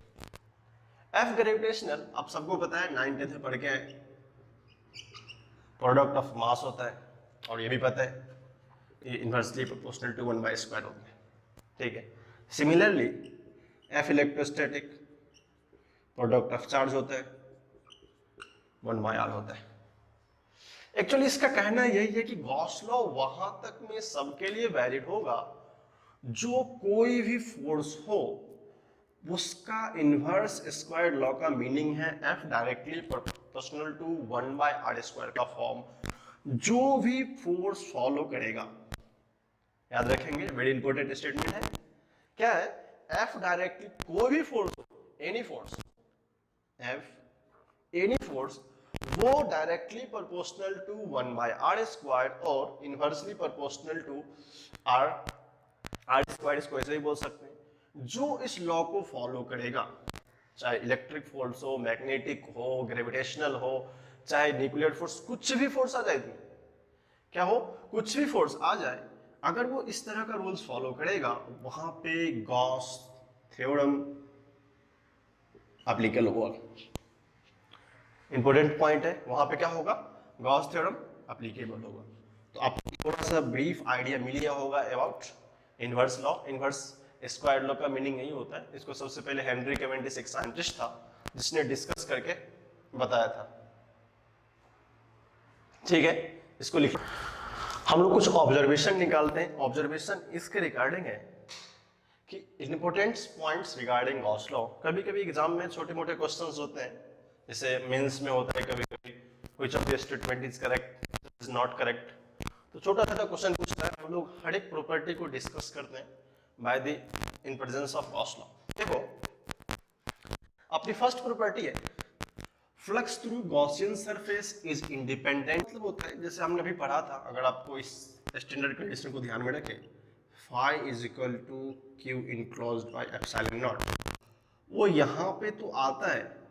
एफ ग्रेविटेशनल। आप सबको पता है, 9th में पढ़ के आए, प्रोडक्ट ऑफ मास होता है, और ये भी पता है ये इनवर्सली प्रोपोर्शनल टू 1/स्क्वायर होता है, ठीक है। Similarly F electrostatic, product of charge होता है, 1/r होता है। एक्चुअली इसका कहना यही है कि गॉस लॉ वहां तक में सबके लिए वैलिड होगा जो कोई भी फोर्स हो उसका इनवर्स स्क्वायर लॉ का मीनिंग है F directly proportional to 1/r² का फॉर्म जो भी फोर्स फॉलो करेगा। याद रखेंगे, वेरी इंपॉर्टेंट स्टेटमेंट है। क्या है, एफ डायरेक्टली कोई भी फोर्स हो, any force, F any force, वो डायरेक्टली प्रोपोर्शनल टू 1/r² और इनवर्सली प्रोपोर्शनल टू r², इसको ऐसे ही बोल सकते हैं, जो इस लॉ को फॉलो करेगा, चाहे इलेक्ट्रिक फोर्स हो, मैग्नेटिक हो, ग्रेविटेशनल हो, चाहे न्यूक्लियर फोर्स, कुछ भी फोर्स आ जाए, क्या हो, कुछ भी फोर्स आ जाए, अगर वो इस तरह का रूल्स फॉलो करेगा, वहां पे गॉस थ्योरम एप्लीकेबल होगा। इंपॉर्टेंट पॉइंट है, वहां पे क्या होगा, गॉस थ्योरम एप्लीकेबल होगा। तो आपको थोड़ा सा ब्रीफ आइडिया मिल गया होगा about inverse law. Inverse square law का मीनिंग यही होता है। इसको सबसे पहले हेनरी कैवेंडिश एक साइंटिस्ट था जिसने डिस्कस करके बताया था, ठीक है। इसको लिख, हम लोग कुछ ऑब्जर्वेशन निकालते हैं। ऑब्जर्वेशन इसके रिगार्डिंग है कि important points regarding Gauss law. कभी कभी एग्जाम में छोटे मोटे क्वेश्चंस होते हैं, जैसे मेंस में होता है कभी कभी, which of the statement is correct, is not correct, तो छोटा छोटा क्वेश्चन पूछता है। हम लोग हर एक प्रॉपर्टी को डिस्कस करते हैं by the in presence of Gauss law. देखो, अपनी फर्स्ट प्रॉपर्टी है flux through Gaussian surface is independent. मतलब होता है, जैसे हमने अभी पढ़ा था, अगर आपको इस स्टैंडर्ड कंडीशन को ध्यान में रखें, phi is equal to Q enclosed by epsilon naught, वो यहां पे तो आता है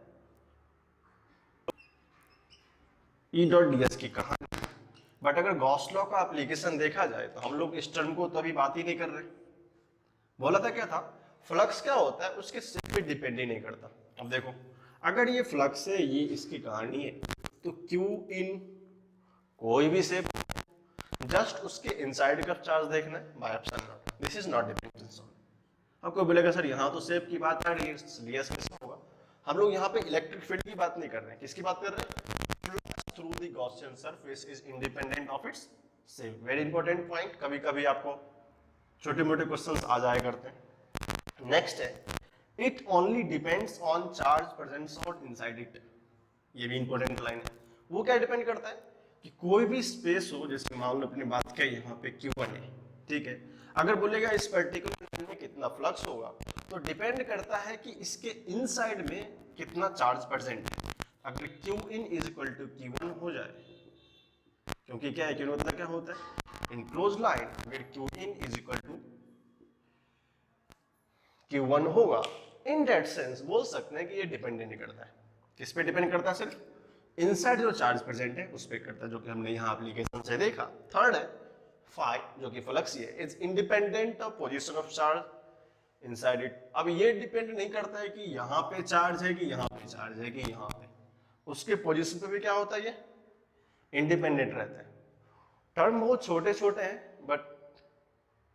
ई डॉट ds की कहानी, बट अगर गॉस लॉ का एप्लीकेशन देखा जाए तो हम लोग इस टर्म को तो अभी बात ही नहीं कर रहे। बोला था क्या था, फ्लक्स क्या होता है उसके शेप पे डिपेंड ही नहीं करता। अब देखो, अगर ये फ्लक्स है, ये इसकी कहानी है, तो क्यू इन कोई भी शेप, जस्ट उसके इनसाइड का चार्ज देखना है bye epsilon not, this is not dependence on. आपको बोलेगा सर यहाँ तो शेप की बात आ रही है, ds कैसे होगा। हम लोग यहाँ पे इलेक्ट्रिक फील्ड की बात नहीं कर रहे हैं, किसकी बात कर रहे हैं, flux through the Gaussian surface is independent of its shape. Very important point, कभी कभी आपको छोटे मोटे क्वेश्चंस आ जाया करते हैं। नेक्स्ट है, it only depends on charge present और इनसाइड इट। ये भी इंपॉर्टेंट लाइन है। वो क्या डिपेंड करता है कि कोई भी स्पेस हो, जैसे मान लो अपनी बात किया यहाँ पे Q1 है, ठीक है, अगर बोलेगा इस पर्टिकुलर लाइन में कितना फ्लक्स होगा, तो डिपेंड करता है कि इसके इनसाइड में कितना चार्ज प्रेजेंट है। अगर Q in is equal to Q1 हो जाए, क्योंकि क्या है, Q मतलब क्या होता है, enclosed line where Q in is equal to Q1 होगा, इन दैट सेंस बोल सकते हैं कि ये डिपेंड नहीं करता है। किस पे डिपेंड करता है, सिर्फ इनसाइड जो चार्ज प्रेजेंट है उस पर करता है, जो कि हमने यहाँ एप्लीकेशन से देखा। थर्ड है फाई, जो कि फ्लक्स है, is independent of position of charge inside it. अब ये डिपेंड नहीं करता है कि यहाँ पे चार्ज है कि यहाँ पे चार्ज है कि यहाँ पे, उसके पोजीशन पे भी क्या होता है, ये इंडिपेंडेंट रहता है। टर्म बहुत छोटे छोटे हैं, बट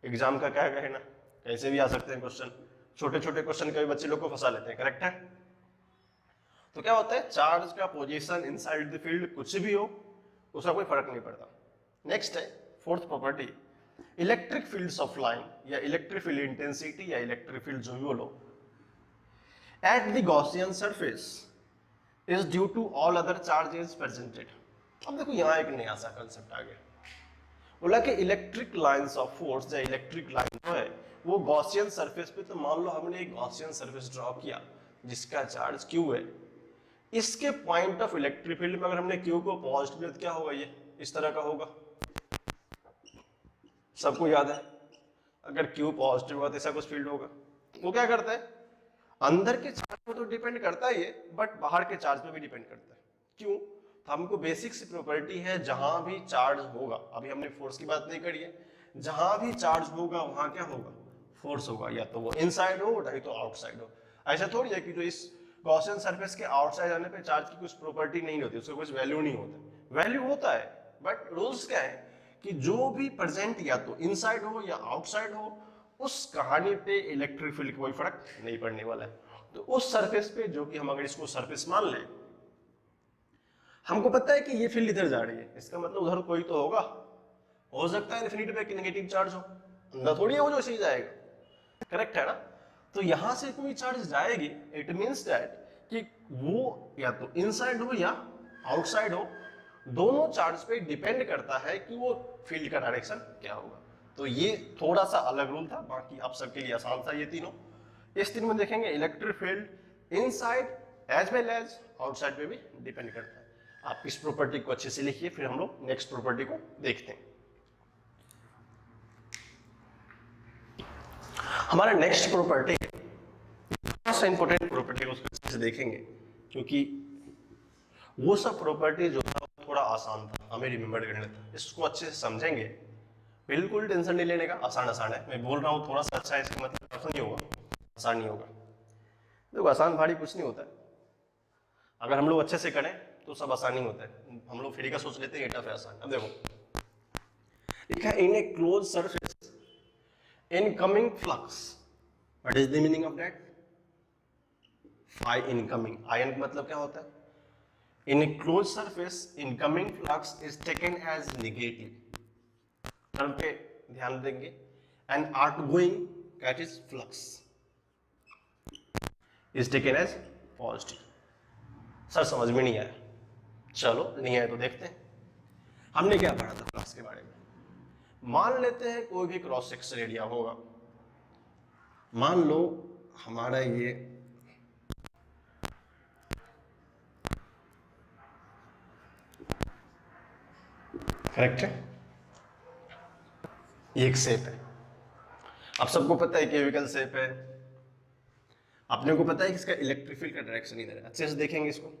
एग्जाम का क्या कहना, कैसे भी आ सकते हैं क्वेश्चन। छोटे छोटे क्वेश्चन कभी बच्चे लोग को फंसा लेते हैं, करेक्ट है। तो क्या होता है, चार्ज का पोजीशन इनसाइड द फील्ड कुछ भी हो, उसका कोई फर्क नहीं पड़ता। नेक्स्ट है fourth property, electric fields of line या इलेक्ट्रिक फील्ड इंटेंसिटी या इलेक्ट्रिक फील्ड जो भी बोलो, at the Gaussian surface is due to all other charges presented. अब देखो यहाँ एक नया सा कंसेप्ट आ गया, बोला कि इलेक्ट्रिक लाइंस ऑफ फोर्स या इलेक्ट्रिक लाइन जो है वो गॉसियन सरफेस पे, तो मान लो हमने एक गॉसियन सरफेस ड्रॉ किया जिसका चार्ज Q है, इसके पॉइंट ऑफ इलेक्ट्रिक फील्ड में अगर हमने Q को पॉजिटिव लिया तो क्या होगा, ये इस तरह का होगा, सबको याद है। अगर Q पॉजिटिव होगा तो ऐसा कुछ फील्ड होगा। वो क्या करता है, अंदर के चार्ज पर तो डिपेंड करता ही है, बट बाहर के चार्ज पे भी डिपेंड करता है। क्यों, तो हमको बेसिक सी प्रॉपर्टी है, जहां भी चार्ज होगा, अभी हमने फोर्स की बात नहीं करी है, जहां भी चार्ज होगा वहां क्या होगा, फोर्स होगा, या तो वो इनसाइड हो नहीं तो आउटसाइड हो। ऐसा थोड़ी है कि जो इस गॉसियन सरफेस के आउटसाइड आने पे चार्ज की कुछ प्रॉपर्टी नहीं होती, उसका कुछ वैल्यू नहीं होता। वैल्यू होता है, बट रूल्स क्या है कि जो भी प्रेजेंट या तो इनसाइड हो या आउटसाइड हो, उस कहानी पे इलेक्ट्रिक फील्ड कोई फर्क नहीं पड़ने वाला है। तो उस सरफेस पे, जो कि हम अगर इसको सरफेस मान लें, हमको पता है कि ये फील्ड इधर जा रही है, इसका मतलब उधर कोई तो होगा, हो सकता है इन्फिनिटी पे नेगेटिव चार्ज हो, अंदर थोड़ी है वो जो चीज जाएगा, करेक्ट है ना। तो यहां से कोई चार्ज जाएगी, इट मींस दैट कि वो या तो इनसाइड हो या आउटसाइड हो, दोनों चार्ज पे डिपेंड करता है कि वो फील्ड का डायरेक्शन क्या होगा। तो ये थोड़ा सा अलग रूल था, बाकी आप सबके लिए आसान था ये तीनों। इस तीन में देखेंगे electric field inside as well as outside पे भी डिपेंड करता है। आप इस प्रॉपर्टी को अच्छे से लिखिए, फिर हम लोग नेक्स्ट प्रॉपर्टी को देखते हैं। हमारा नेक्स्ट प्रॉपर्टी थोड़ा सा इंपॉर्टेंट प्रॉपर्टी है, उसको अच्छे से देखेंगे, क्योंकि वो सब प्रॉपर्टी जो था थोड़ा आसान था, हमें रिमेंबर करना था। इसको अच्छे से समझेंगे, बिल्कुल टेंशन नहीं लेने का, आसान आसान है। मैं बोल रहा हूँ थोड़ा सा अच्छा है, इसका मतलब टफ नहीं होगा, आसान नहीं होगा। देखो आसान भारी कुछ नहीं होता है, अगर हम लोग अच्छे से करें तो सब आसानी होता है। हम लोग फ्री का सोच लेते हैं टफ है आसान। अब देखो लिखा है, in a close surface incoming flux, what is the meaning of that, phi incoming. आयन मतलब क्या होता है, in a close surface incoming flux is taken as negative, term पे ध्यान देंगे, and outgoing that is flux is taken as positive. Sir समझ में नहीं आया, चलो नहीं आया तो देखते हैं। हमने क्या पढ़ा था फ्लक्स के बारे में, मान लेते हैं कोई भी क्रॉस सेक्शन एरिया होगा, मान लो हमारा ये करेक्ट है, ये एक शेप है, आप सबको पता है केविकल शेप है, अपने को पता है कि इसका इलेक्ट्रिक फील्ड का डायरेक्शन इधर है। अच्छे से देखेंगे इसको,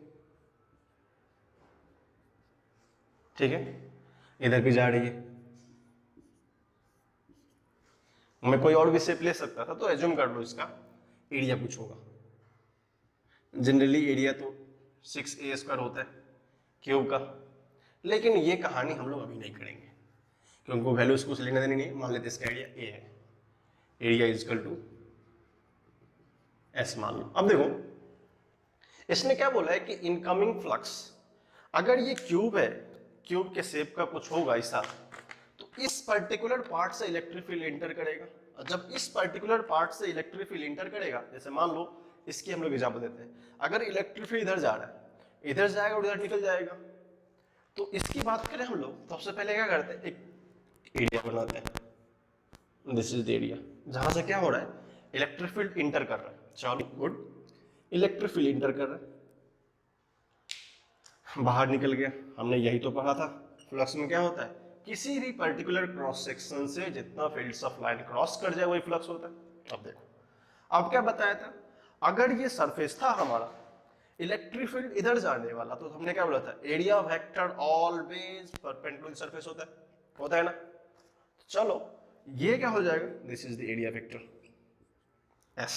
ठीक है, इधर भी जा रही है। मैं कोई और भी शेप ले सकता था, तो एज्यूम कर लो इसका एरिया कुछ होगा। जनरली एरिया तो 6a² होता है क्यूब का, लेकिन ये कहानी हम लोग अभी नहीं करेंगे क्योंकि वो वैल्यूज कुछ लेने देने नहीं। मान लेते इसका एरिया a है, area is equal to s मान लो। अब देखो इसने क्या बोला है कि इनकमिंग फ्लक्स, अगर ये क्यूब है, क्यूब के शेप का कुछ होगा ऐसा, तो इस पर्टिकुलर पार्ट से इलेक्ट्रिक फील्ड इंटर करेगा। और जब इस पर्टिकुलर पार्ट से इलेक्ट्रिक फील्ड इंटर करेगा, जैसे मान लो इसकी हम लोग एग्जांपल देते हैं, अगर इलेक्ट्रिक फील्ड इधर जा रहा है, इधर जाएगा और इधर निकल जाएगा, तो इसकी बात करें हम लोग, सबसे पहले क्या करते हैं, एक एरिया बनाते हैं। दिस इज द एरिया जहां से क्या हो रहा है, इलेक्ट्रिक फील्ड इंटर कर रहा है। चलो गुड, इलेक्ट्रिक फील्ड इंटर कर रहा है, बाहर निकल गया। हमने यही तो पढ़ा था, फ्लक्स में क्या होता है, किसी भी पर्टिकुलर क्रॉस सेक्शन से जितना फील्ड्स ऑफ लाइन क्रॉस कर जाए वही फ्लक्स होता है। अब देखो, अब क्या बताया था, अगर ये सरफेस था हमारा, इलेक्ट्रिक फील्ड इधर जाने वाला, तो हमने क्या बोला था, area vector always perpendicular surface होता है ना। चलो ये क्या हो जाएगा, this is the area vector S,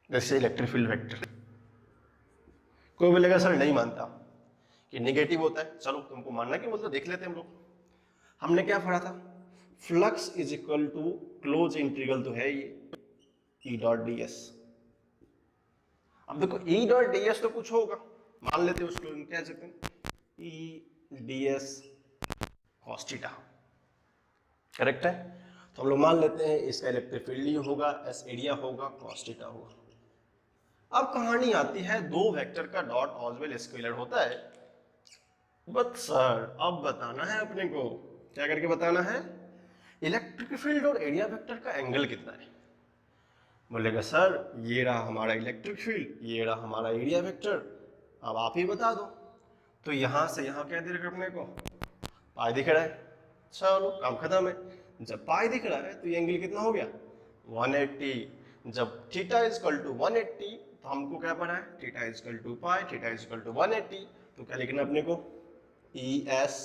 this is electric field vector. कोई बोलेगा सर नहीं मानता कि नेगेटिव होता है, चलो तुमको मानना कि बोलते देख लेते हैं हम लोग। हमने क्या पढ़ा था, flux is equal to close integral तो है ये ई डॉट डी एस। अब देखो ई डॉट डी एस तो कुछ होगा, मान लेते हैं उसको हम क्या सकते हैं ई D S cos theta, correct है। तो हम लोग मान लेते हैं इसका इलेक्ट्रिक फील्ड ही होगा, एस एरिया होगा, कॉस थीटा होगा। अब कहानी आती है दो वेक्टर का डॉट ऑलवेज स्केलर होता है, बट सर अब बताना है अपने को, क्या करके बताना है, इलेक्ट्रिक फील्ड और एरिया वेक्टर का एंगल कितना है। बोलेगा सर ये रहा हमारा इलेक्ट्रिक फील्ड, ये रहा हमारा एरिया वेक्टर, अब आप ही बता दो। तो यहां से यहां क्या दिख रहा है अपने को, पाई दिख रहा है, चलो काम खत्म है। जब पाई दिख रहा है तो ये एंगल कितना हो गया 180। जब थीटा इज इक्वल टू 180 तो हमको क्या पढ़ा है, theta is equal to pi, theta is equal to 180, तो क्या लिखना अपने को ई एस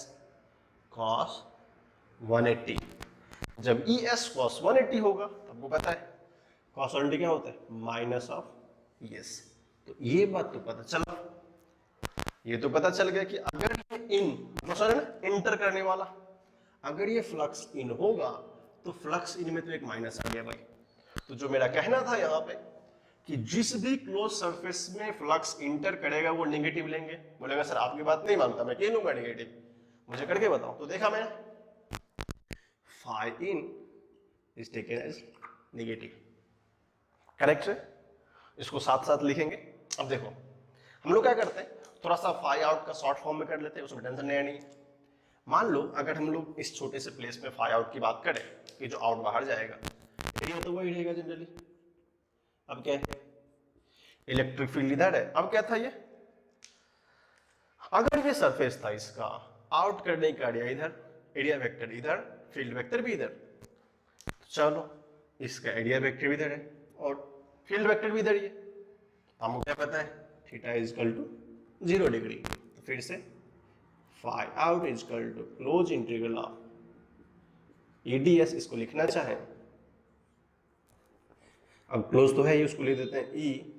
कॉस 180। जब ई एस कॉस 180 होगा तो हमको पता है कॉस 180 क्या होता है, माइनस ऑफ ई एस। तो ये बात तो पता चला, ये तो पता चल गया कि अगर ये इन है ना इंटर करने वाला, अगर ये फ्लक्स इन होगा तो फ्लक्स इन में तो एक माइनस आ गया भाई। तो जो मेरा कहना था यहाँ पे कि जिस भी क्लोज सरफेस में फ्लक्स इंटर करेगा वो नेगेटिव लेंगे। बोलेगा सर आपकी बात नहीं मानता, मैं क्यों लूंगा नेगेटिव, मुझे करके बताओ। तो देखा मैंने phi in is taken as negative, correct है, इसको साथ साथ लिखेंगे। अब देखो हम लोग क्या करते हैं, थोड़ा सा फाई आउट का शॉर्ट फॉर्म में कर लेते हैं, उसमें टेंशन नहीं है। मान लो अगर हम लोग इस छोटे से प्लेस में फाई आउट की बात करें कि जो आउट बाहर जाएगा, एरिया तो वही रहेगा जनरली। अब क्या है, इलेक्ट्रिक फील्ड इधर है। अब क्या था ये, अगर ये सरफेस था इसका आउट करने का एरिया इधर, एरिया वेक्टर इधर, फील्ड वेक्टर भी इधर, चलो इसका एरिया वेक्टर भी इधर है और फील्ड वेक्टर भी इधर ही है। हमको क्या पता है, theta is equal to 0 degree. तो फिर से phi out is equal to close integral of EDS, इसको लिखना चाहे, अब क्लोज तो है ही, उसको लिख देते हैं ई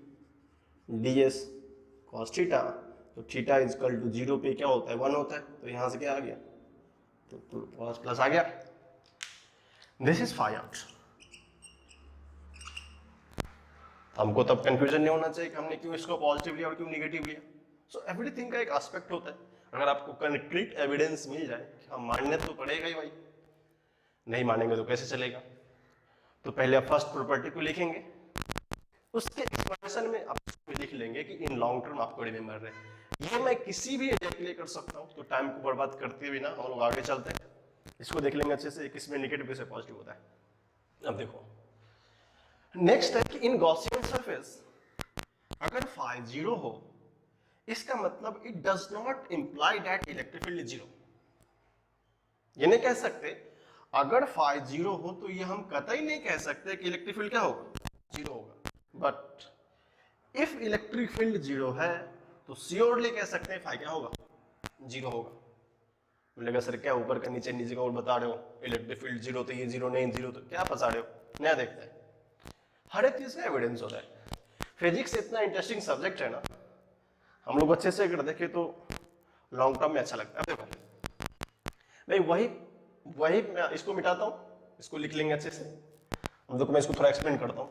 डी एस कॉस थीटा। तो थीटा इज इक्वल टू 0 पे क्या होता है 1 होता है, तो यहां से क्या आ गया, तो प्लस आ गया। This is phi out. हमको तब कंफ्यूजन नहीं होना चाहिए कि हमने क्यों इसको पॉजिटिव लिया और क्यों नेगेटिव लिया। सो एवरीथिंग का एक एस्पेक्ट होता है, अगर आपको कंक्रीट एविडेंस मिल जाए कि हम मानने तो पड़ेगा ही भाई, नहीं मानेंगे तो कैसे चलेगा। तो पहले आप फर्स्ट प्रॉपर्टी को लिखेंगे, उसके एक्सप्रेशन में आप लिख लेंगे कि इन लॉन्ग टर्म आपको रिमेंबर रहे। ये मैं किसी भी एरिया के लिए कर सकता हूँ, तो टाइम को बर्बाद करते हुए ना हम लोग आगे चलते हैं, इसको देख लेंगे अच्छे से किसमें नेगेटिव किसमें पॉजिटिव होता है। अब देखो नेक्स्ट है कि इन गॉसियन सरफेस अगर फाई 0 हो, इसका मतलब it does not imply that electric field is 0। ये नहीं कह सकते अगर फाई 0 हो तो ये हम कतई नहीं कह सकते कि इलेक्ट्रिक फील्ड क्या होगा 0 होगा। बट इफ इलेक्ट्रिक फील्ड 0 है तो श्योरली कह सकते हैं फाई क्या होगा 0 होगा। बोलेगा सर क्या ऊपर का नीचे नीचे का और बता रहे हो, इलेक्ट्रिक फील्ड 0 तो ये 0 नहीं 0 तो क्या फंसा रहे हो, नया देखते हैं। हर एक चीज का एविडेंस होता है। फिजिक्स इतना इंटरेस्टिंग सब्जेक्ट है ना, हम लोग अच्छे से अगर देखें तो लॉन्ग टर्म में अच्छा लगता है। देखो नहीं वही मैं इसको मिटाता हूं, इसको लिख लेंगे अच्छे से। अब देखो मैं इसको थोड़ा एक्सप्लेन करता हूं।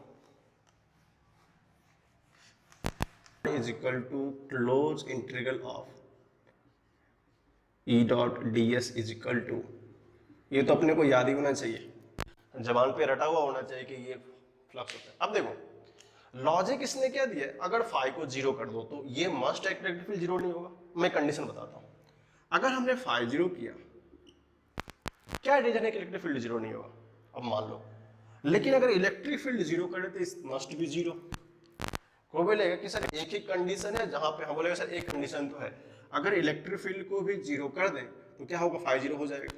Is equal to close integral of E dot D S is equal to, ये तो अपने को याद ही होना चाहिए, जबान पे रटा हुआ होना चाहिए कि ये फ्लक्स होता है। अब देखो लॉजिक इसने क्या दिया, अगर फाई को 0 कर दो तो ये मस्ट इलेक्ट्रिक फील्ड 0 नहीं होगा। मैं कंडीशन बताता हूं, अगर हमने फाई 0 किया, क्या रीजन है कि इलेक्ट्रिक फील्ड 0 नहीं होगा, अब मान लो। लेकिन अगर इलेक्ट्रिक फील्ड 0 करे तो इस मस्ट बी 0। कोई बोलेगा कि सर एक ही कंडीशन है जहां पे, हम बोलेगा सर एक कंडीशन तो है, अगर इलेक्ट्रिक फील्ड को भी 0 कर दें तो क्या होगा फाई 0 हो जाएगा।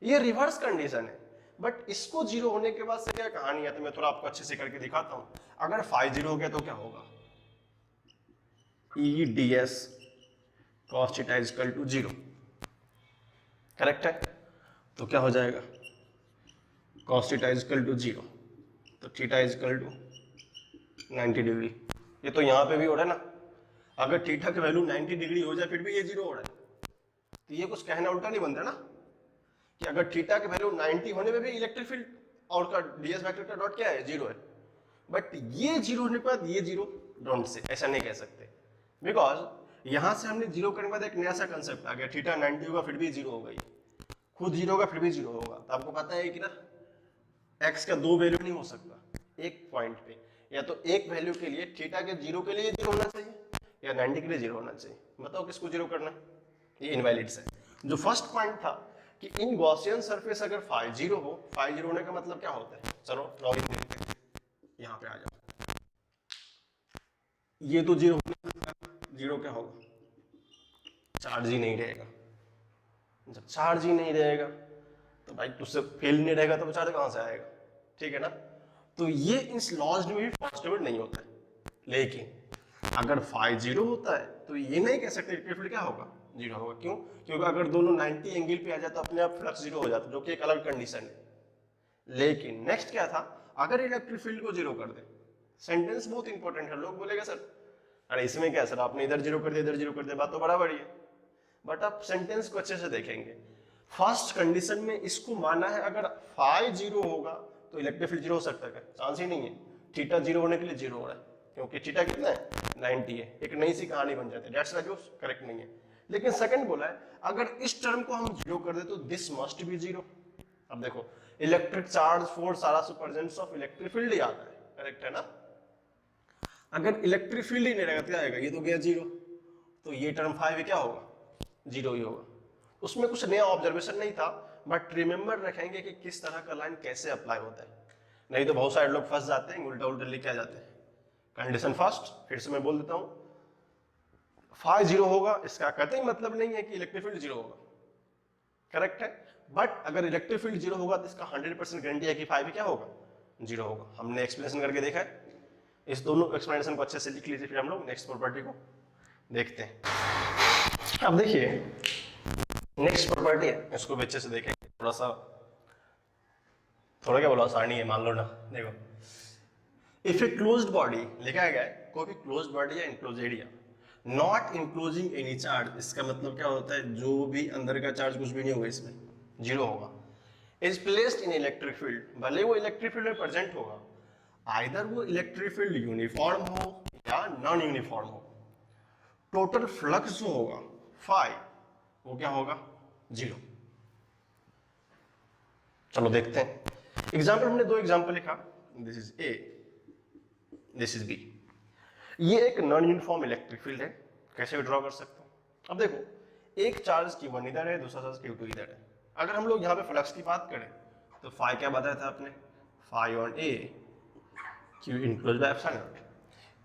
ये रिवर्स कंडीशन है, बट इसको 0 होने के बाद से क्या कहानी है, तो मैं थोड़ा आपको अच्छे से करके दिखाता हूं। अगर फाई 0 हो गया तो क्या होगा, E D S cos theta is equal to 0। Correct है? तो क्या हो जाएगा, cos theta is equal to 0, तो theta is equal to 90 degree. ये तो यहाँ पे भी हो रहा है ना, अगर थीटा की वैल्यू 90 डिग्री हो जाए फिर भी ये 0 हो रहा है, तो ये कुछ कहना उल्टा नहीं बनता ना, कि अगर थीटा की वैल्यू 90 होने में भी इलेक्ट्रिक फील्ड और का डीएस वेक्टर का डॉट क्या है, 0 है, बट ये 0 होने के बाद ये 0 डोंट से, ऐसा नहीं कह सकते, बिकॉज यहां से हमने 0 करने के बाद एक नया सा कंसेप्ट आ गया, थीटा 90 होगा फिर भी 0 होगा, खुद 0 होगा फिर भी 0 होगा। तो आपको पता है कि ना x का दो वैल्यू नहीं हो सकता एक पॉइंट पे, या तो एक वैल्यू के लिए थीटा के 0 के लिए 0 होना चाहिए या 90 के लिए 0 होना चाहिए। बताओ किसको 0 करना है, ये इनवैलिड्स है। जो फर्स्ट पॉइंट था कि इन गॉसियन सरफेस अगर फाई 0 हो, फाई 0 होने का मतलब क्या होता है, चलो लॉगिन देखते हैं, यहाँ पे आ जाओ, ये तो 0 0 क्या होगा, चार्ज ही नहीं रहेगा। जब चार्ज ही नहीं रहेगा तो भाई तुझसे फेल नहीं रहेगा तो चार्ज कहां से आएगा, ठीक है ना। तो ये इस लॉज में भी पॉसिबल नहीं होता है, लेकिन अगर फाई 0 होता है तो ये नहीं कह सकते इलेक्ट्रिक फील्ड क्या होगा, 0 होगा। क्यों? क्योंकि अगर दोनों 90 एंगल पे आ जाए तो अपने आप फ्लक्स 0 हो जाता है, जो कि एक अलग कंडीशन है। लेकिन नेक्स्ट क्या था, अगर इलेक्ट्रिक फील्ड को 0 कर दे, सेंटेंस बहुत इंपॉर्टेंट है, लोग बोलेगा सर अरे इसमें क्या सर, आपने इधर 0 कर दिया इधर 0 कर दिया, बात तो बराबर ही है। बट आप सेंटेंस को अच्छे से देखेंगे, फर्स्ट कंडीशन में इसको माना है अगर फाई 0 होगा तो इलेक्ट्रिक फील्ड 0 हो सकता है, चांस ही नहीं है। थीटा 0 होने के लिए 0 हो रहा है, क्योंकि थीटा कितना है, 90 है, एक नई सी कहानी बन जाती है, दैट्स व्हाई जो करेक्ट नहीं है। लेकिन सेकंड बोला है अगर इस टर्म को हम 0 कर दे तो दिस मस्ट बी 0। अब देखो इलेक्ट्रिक चार्ज फोर्स सारा प्रेजेंस ऑफ इलेक्ट्रिक फील्ड ही आता है, करेक्ट है ना। अगर इलेक्ट्रिक फील्ड ही नहीं रहेगा क्या आएगा, ये तो गया 0, तो ये टर्म 5 क्या होगा, 0 ही होगा। उसमें कुछ नया ऑब्जर्वेशन नहीं था, बट रिमेंबर रखेंगे कि किस तरह का लाइन कैसे अप्लाई होता है, नहीं तो बहुत सारे लोग फंस जाते हैं, उल्टा उल्टा लिख के आ जाते हैं। कंडीशन फर्स्ट, फिर से मैं बोल देता हूं, फाई 0 होगा इसका कहते ही मतलब नहीं है कि इलेक्ट्रिक फील्ड 0 होगा, करेक्ट है। बट अगर इलेक्ट्रिक फील्ड 0 होगा तो इसका 100% गारंटी है कि फाई भी क्या होगा, 0 होगा। हमने एक्सप्लेनेशन करके देखा है, इस दोनों एक्सप्लेनेशन को अच्छे से लिख लीजिए, फिर हम लोग नेक्स्ट प्रॉपर्टी को देखते हैं। अब देखिए नेक्स्ट प्रॉपर्टी है, इसको भी अच्छे से देखें, थोड़ा क्या बोला आसानी है, मान लो ना, देखो इफ ए क्लोज्ड बॉडी लिखा गया है, कोई भी क्लोज्ड बॉडी या enclose area not enclosing any charge, इसका मतलब क्या होता है, जो भी अंदर का चार्ज कुछ भी नहीं होगा इसमें, 0 होगा, is placed in electric field, भले वो इलेक्ट्रिक फील्ड में प्रेजेंट होगा, आइदर वो इलेक्ट्रिक फील्ड यूनिफॉर्म हो या नॉन यूनिफॉर्म हो, टोटल फ्लक्स जो होगा फाई वो क्या होगा, 0। चलो देखते हैं एग्जाम्पल, हमने दो एग्जाम्पल लिखा, this is A this is B. ये एक नॉन यूनिफॉर्म इलेक्ट्रिक फील्ड है, कैसे ड्रॉ कर सकते हो। अब देखो एक चार्ज Q1 इधर है, दूसरा चार्ज Q2 इधर है। अगर हम लोग यहाँ पे फ्लक्स की बात करें तो फाई क्या बताया था आपने, phi on A Q enclose by epsilon naught.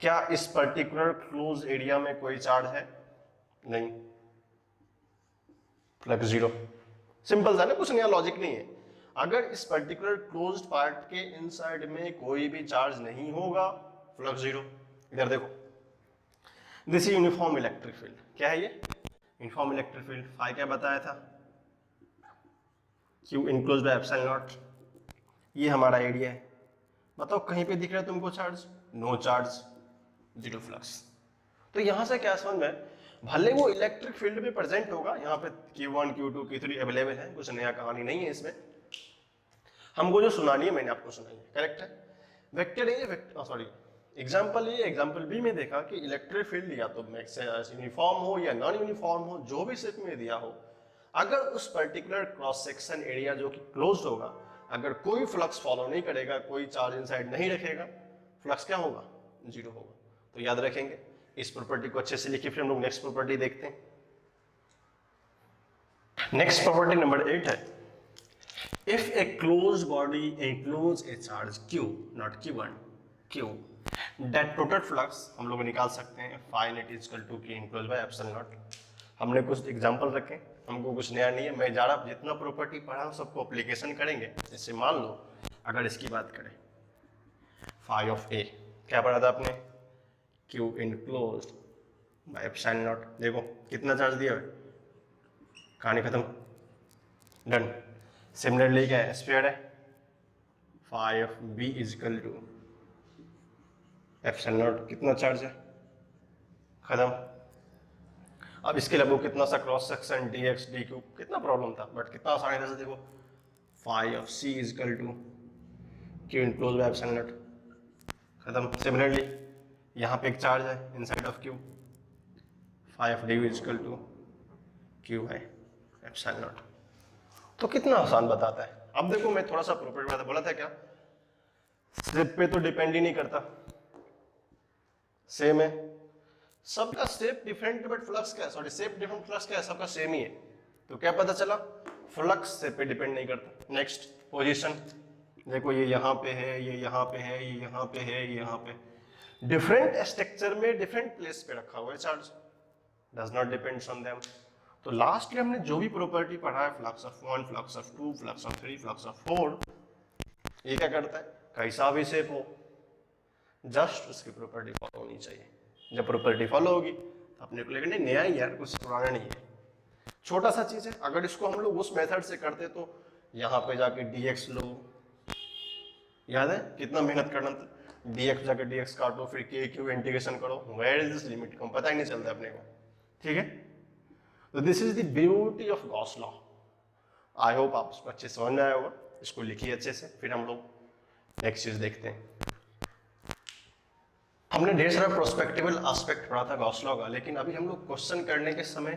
क्या इस पर्टिकुलर क्लोज एरिया में कोई चार्ज है, नहीं, फ्लक्स 0, सिंपल था ना, कुछ नया लॉजिक नहीं है। अगर इस पर्टिकुलर क्लोज्ड पार्ट के इनसाइड में कोई भी चार्ज नहीं होगा, फ्लक्स 0। इधर देखो this is uniform electric field, क्या है ये, यूनिफॉर्म इलेक्ट्रिक फील्ड। फाई क्या बताया था, Q enclose by epsilon not, ये हमारा एरिया है। बताओ कहीं पे दिख रहा है तुमको चार्ज, नो चार्ज, 0 फ्लक्स। तो यहां से क्या समझ में, भले वो इलेक्ट्रिक फील्ड में प्रेजेंट होगा, यहाँ पे Q1 Q2 Q3 अवेलेबल है, कुछ नया कहानी नहीं है इसमें, हमको जो सुनानी है मैंने आपको सुनाई है, करेक्ट है। Vector A, sorry example A example B में देखा कि इलेक्ट्रिक फील्ड या तो यूनिफॉर्म हो या नॉन यूनिफॉर्म हो, जो भी शेप में दिया हो, अगर उस पर्टिकुलर क्रॉस सेक्शन एरिया जो कि क्लोज्ड होगा, अगर कोई फ्लक्स फॉलो नहीं करेगा, कोई चार्ज इनसाइड नहीं रखेगा, फ्लक्स क्या होगा, 0 होगा। तो याद रखेंगे, इस प्रॉपर्टी को अच्छे से लिखिए, फिर हम लोग नेक्स्ट प्रॉपर्टी देखते हैं। नेक्स्ट प्रॉपर्टी नंबर 8 है, if a closed body enclose a charge Q, not Q1, Q, that total flux हम लोग निकाल सकते हैं, phi net is equal to Q enclose by epsilon naught. हमने कुछ एग्जांपल रखे, हमको कुछ नया नहीं है, मैं जा रहा जितना प्रॉपर्टी पढ़ा हूं सबको एप्लीकेशन करेंगे। जैसे मान लो अगर इसकी बात करें, फाई ऑफ ए क्या पढ़ा था आपने, Q enclose by epsilon not. देखो कितना चार्ज दिया है, कहानी खत्म, डन। सिमिलरली क्या है, स्फीयर है, 5b is equal to epsilon naught, कितना चार्ज है, खत्म। अब इसके लिए वो कितना सा क्रॉस सेक्शन dx dq, कितना प्रॉब्लम था, बट कितना आसानी से देखो 5c is equal to q enclose by epsilon naught, खत्म। सिमिलरली यहाँ पे एक चार्ज है inside of q, 5d is equal to q by epsilon naught. तो कितना आसान बताता है। अब देखो मैं थोड़ा सा प्रॉपर्टी बोला था क्या, शेप पे तो डिपेंड ही नहीं करता, सेम है सबका, शेप डिफरेंट बट फ्लक्स क्या है, सॉरी शेप डिफरेंट फ्लक्स क्या है, सबका सेम ही है। तो क्या पता चला, फ्लक्स शेप पे डिपेंड नहीं करता। नेक्स्ट पोजीशन, देखो ये यहाँ पे है, ये यहाँ पे है, ये यहाँ पे है, ये यहाँ पे, डिफरेंट स्ट्रक्चर में डिफरेंट प्लेस पे रखा हुआ है charge, does not depends on them. तो लास्टली हमने जो भी प्रॉपर्टी पढ़ा है, flux of 1, flux of 2, flux of 3, flux of 4, ये क्या करता है, कैसा भी शेप हो जस्ट उसकी प्रॉपर्टी फॉलो होनी चाहिए। जब प्रॉपर्टी फॉलो होगी तो अपने को लगेगा नहीं नया ही यार, कुछ पुराना नहीं है, छोटा सा चीज है। अगर इसको हम लोग उस मेथड से करते तो यहाँ पे जाके dx लो, याद है कितना मेहनत करना था, dx जाके dx काटो, फिर k q इंटीग्रेशन करो, वेयर इज दिस लिमिट को पता ही नहीं चलता अपने को, ठीक है। तो this is the beauty of Gauss law. I hope आप इसको अच्छे समझ में आया होगा, इसको लिखिए अच्छे से, फिर हम लोग नेक्स्ट चीज देखते हैं। हमने ढेर सारा प्रोस्पेक्टिवल एस्पेक्ट पढ़ा था गॉस लॉ का, लेकिन अभी हम लोग क्वेश्चन करने के समय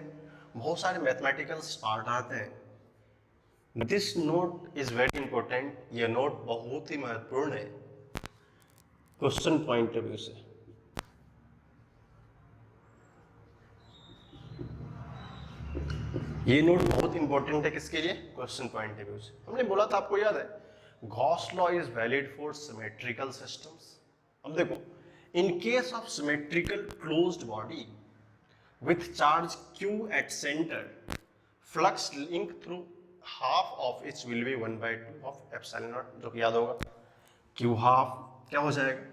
बहुत सारे मैथमेटिकल पार्ट आते हैं। This note is very important, यह नोट बहुत ही महत्वपूर्ण है क्वेश्चन पॉइंट ऑफ व्यू से। ये नोट बहुत इंपॉर्टेंट है किसके लिए, क्वेश्चन पॉइंट ऑफ व्यू से। हमने बोला था, आपको याद है, Gauss law is valid for symmetrical systems. अब देखो, in case of symmetrical closed body with charge q at center, flux link through half of its will be 1/2 of epsilon naught, जो कि याद होगा q half क्या हो जाएगा,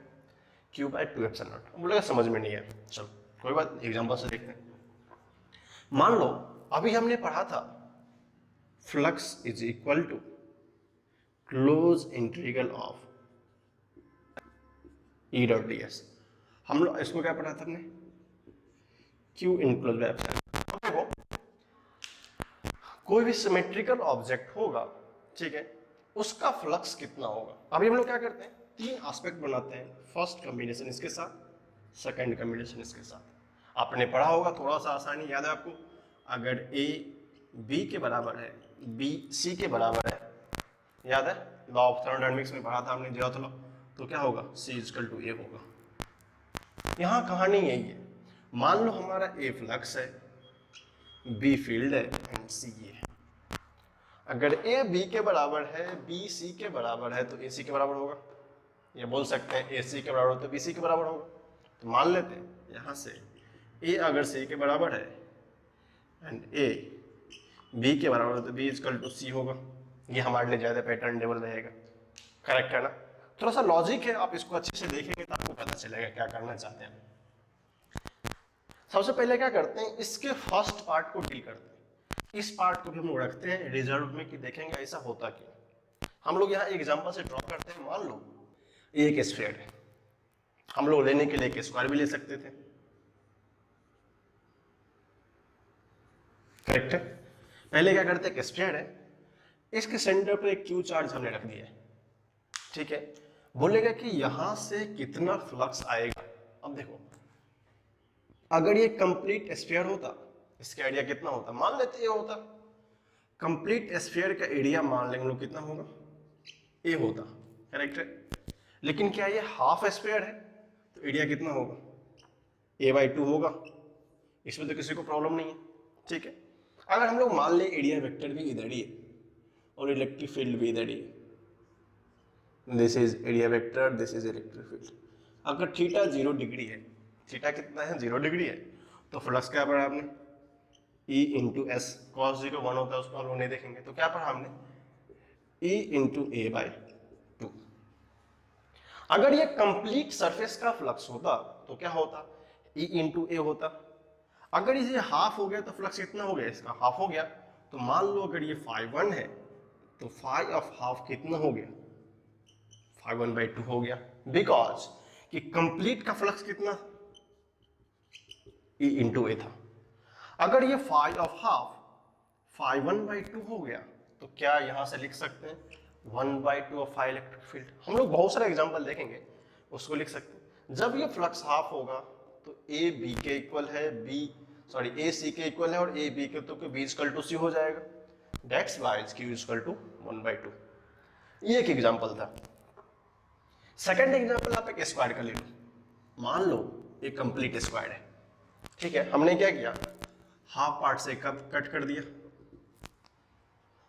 q/2 epsilon naught। बोलेगा समझ में नहीं है, चलो कोई बात, एग्जांपल से देखते हैं। मान लो अभी हमने पढ़ा था flux is equal to close integral of E dot D S, हम लोग इसको क्या पढ़ा था हमने, Q इनक्लोज बाय एप्सिलॉन। देखो कोई भी सिमेट्रिकल ऑब्जेक्ट होगा, ठीक है, उसका फ्लक्स कितना होगा। अभी हम लोग क्या करते हैं, तीन एस्पेक्ट बनाते हैं, फर्स्ट कॉम्बिनेशन इसके साथ, सेकंड कॉम्बिनेशन इसके साथ। आपने पढ़ा होगा, थोड़ा सा आसानी याद है आपको, अगर A B के बराबर है, B C के बराबर है, याद है लॉ ऑफ थर्मोडायनामिक्स में पढ़ा था हमने, जीरोथ लॉ, तो क्या होगा, C इक्वल टू A होगा। यहाँ कहानी यही है, मान लो हमारा A फ्लक्स है, B फील्ड है एंड C ये है। अगर A B के बराबर है, B C के बराबर है, तो A C के बराबर होगा। ये बोल सकते हैं A C के बराबर हो तो B C के बराबर होगा। तो मान लेते हैं यहाँ से A अगर C के बराबर है एंड A B के बराबर है तो B इक्वल टू C होगा। ये हमारे लिए ज़्यादा पैटर्न लेवल रहेगा, करेक्ट है ना। थोड़ा सा लॉजिक है, आप इसको अच्छे से देखेंगे तो आपको पता चलेगा क्या करना चाहते हैं। सबसे पहले क्या करते हैं, इसके फर्स्ट पार्ट को डील करते हैं। इस पार्ट को भी हम लोग रखते हैं रिजर्व में कि देखेंगे ऐसा होता क्यों। हम लोग यहाँ एग्जांपल से ड्रॉ करते हैं। मान लो एक स्फीयर है, हम लोग लेने के लिए एक स्क्वायर भी ले सकते थे, करेक्ट है। पहले क्या करते हैं, स्फीयर है, इसके सेंटर पर एक क्यू चार्ज हमने रख दिया है, ठीक है। बोलेगा कि यहां से कितना फ्लक्स आएगा। अब देखो अगर ये कंप्लीट स्फीयर होता, इसका एरिया कितना होता, मान लेते ये होता कंप्लीट स्फीयर का एरिया, मान लेंगे लोग कितना होगा, ए होता, करेक्ट है। लेकिन क्या ये हाफ स्फीयर है तो एरिया कितना होगा, a/2 होगा। इसमें तो किसी को प्रॉब्लम नहीं है, ठीक है। अगर हम लोग मान ले एरिया वेक्टर भी इधर ही है और इलेक्ट्रिक फील्ड भी इधर ही है, this is area vector, this is electric field. अगर थीटा 0 डिग्री है, थीटा कितना है 0 डिग्री है, तो फ्लक्स क्या पढ़ा आपने, E इंटू एस, कॉस 0 1 होता है, उसको हम लोग नहीं देखेंगे। तो क्या पढ़ा हमने, E इंटू a/2। अगर ये कंप्लीट सरफेस का फ्लक्स होता तो क्या होता, E इंटू ए होता, अगर इसे हाफ हो गया तो फ्लक्स कितना हो गया, इसका हाफ हो गया। तो मान लो अगर ये φ1 है तो फाई ऑफ हाफ कितना हो गया, φ1/2 हो गया, बिकॉज कि कंप्लीट का फ्लक्स कितना E इंटू ए था। अगर ये फाई ऑफ हाफ φ1/2 हो गया तो क्या यहां से लिख सकते हैं 1/2 ऑफ फाई इलेक्ट्रिक फील्ड। हम लोग बहुत सारे एग्जांपल देखेंगे, उसको लिख सकते हैं। जब ये फ्लक्स हाफ होगा तो ए बी के इक्वल है, ए सी के इक्वल है और ए बी के, तो बी इक्वल टू सी हो जाएगा। That's why Q equal to 1/2। ये एक एग्जांपल था। सेकंड एग्जांपल आप एक स्क्वायर का ले लो। मान लो एक कंप्लीट स्क्वायर है, ठीक है। हमने क्या किया, हाफ पार्ट से कट कर दिया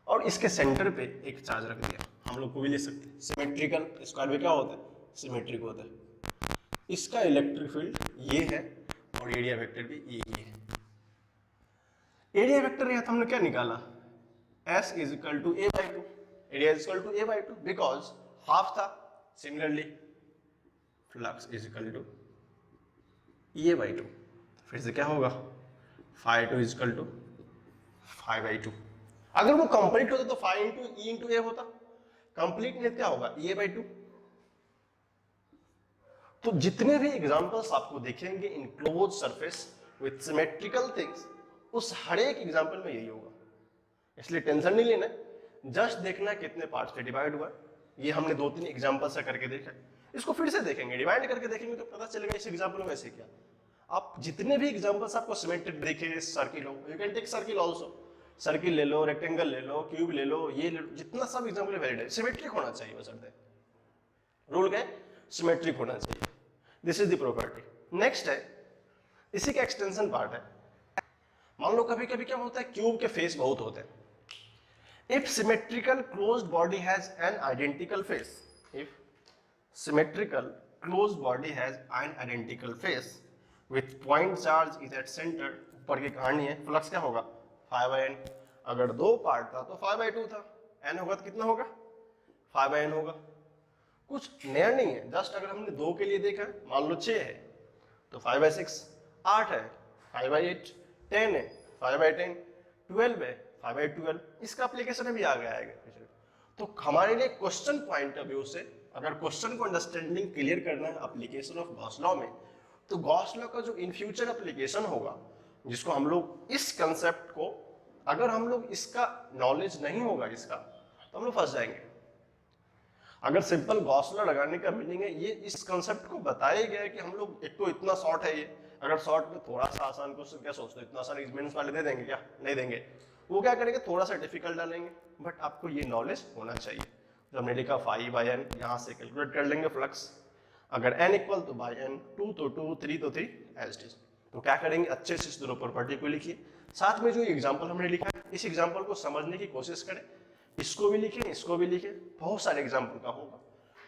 और इसके सेंटर पे एक चार्ज रख दिया। हम लोग को भी ले सकते हैं, सिमेट्रिकल स्क्वायर में क्या होता है, सिमेट्रिक होता है। इसका इलेक्ट्रिक फील्ड ये है और एरिया वेक्टर भी ये है। एरिया वेक्टर यहाँ तो हमने क्या निकाला, S is equal to A/2, area is equal to A/2 because half था। Similarly flux is equal to A/2, फिर से क्या होगा, φ2 इज इक्वल टू φ/2। अगर वो कंप्लीट होता तो φ इंटू E इंटू A होता, कंप्लीट नहीं क्या होगा A/2। तो जितने भी एग्जांपल्स आपको दिखेंगे in close surface with symmetrical things, उस हर एक एग्जांपल में यही होगा। इसलिए टेंशन नहीं लेना, जस्ट देखना कितने पार्ट्स से डिवाइड हुआ। ये हमने 2-3 एग्जांपल से करके देखा, इसको फिर से देखेंगे, डिवाइड करके देखेंगे तो पता चलेगा इस एग्जांपल में ऐसे क्या। आप जितने भी एग्जांपल्स आपको सिमेट्रिक दिखे, सर्किल हो, you can take circle also, circle ले लो, रेक्टेंगल ले लो, क्यूब ले लो, ये ले लो, जितना सब एग्जांपल वैलिड है, सिमेट्रिक होना चाहिए बस। रूल क्या है, सिमेट्रिक होना चाहिए। This is the property. Next है, इसी का एक्सटेंशन पार्ट है। मान लो कभी कभी क्या होता है, क्यूब के फेस बहुत होते हैं। If symmetrical closed body has an identical face, if symmetrical closed body has an identical face with point charge is at centre, ऊपर की कहानी है, फ्लक्स क्या होगा φ/n। अगर 2 पार्ट था तो φ/2 था, n होगा तो कितना होगा φ/n होगा। कुछ नया नहीं है, जस्ट अगर हमने 2 के लिए देखा, मान लो 6 है तो 5/6, 8 है 5/8, 10 है 5/10, 12 है 5/12। इसका एप्लीकेशन अभी आ गया है। तो हमारे लिए क्वेश्चन पॉइंट ऑफ व्यू से अगर क्वेश्चन को अंडरस्टैंडिंग क्लियर करना है एप्लीकेशन ऑफ गॉस लॉ में, तो गॉस लॉ का जो इन फ्यूचर एप्लीकेशन होगा, जिसको हम लोग इस कंसेप्ट को, अगर हम लोग इसका नॉलेज नहीं होगा इसका, तो हम लोग फंस जाएंगे। अगर सिंपल गॉस लॉ लगाने का मीनिंग है, ये इस कंसेप्ट को बताया गया है कि हम लोग, एक तो इतना शॉर्ट है ये, अगर शॉर्ट में थोड़ा सा आसान क्वेश्चन, क्या सोचते हो इतना आसान एग्जामिनेशन वाले दे देंगे क्या, नहीं देंगे। वो क्या करेंगे, थोड़ा सा डिफिकल्ट डालेंगे। बट आपको ये नॉलेज होना चाहिए। जो हमने लिखा φ/n, यहाँ से कैलकुलेट कर लेंगे फ्लक्स। अगर n इक्वल तो बाई n, 2 तो 2, 3 तो 3 एज इट इज। तो क्या करेंगे, अच्छे से इस दोनों प्रॉपर्टी को लिखिए, साथ में जो एग्जाम्पल हमने लिखा है इस एग्जाम्पल को समझने की कोशिश करें। इसको भी लिखें, इसको भी लिखें, बहुत सारे एग्जाम्पल का होगा,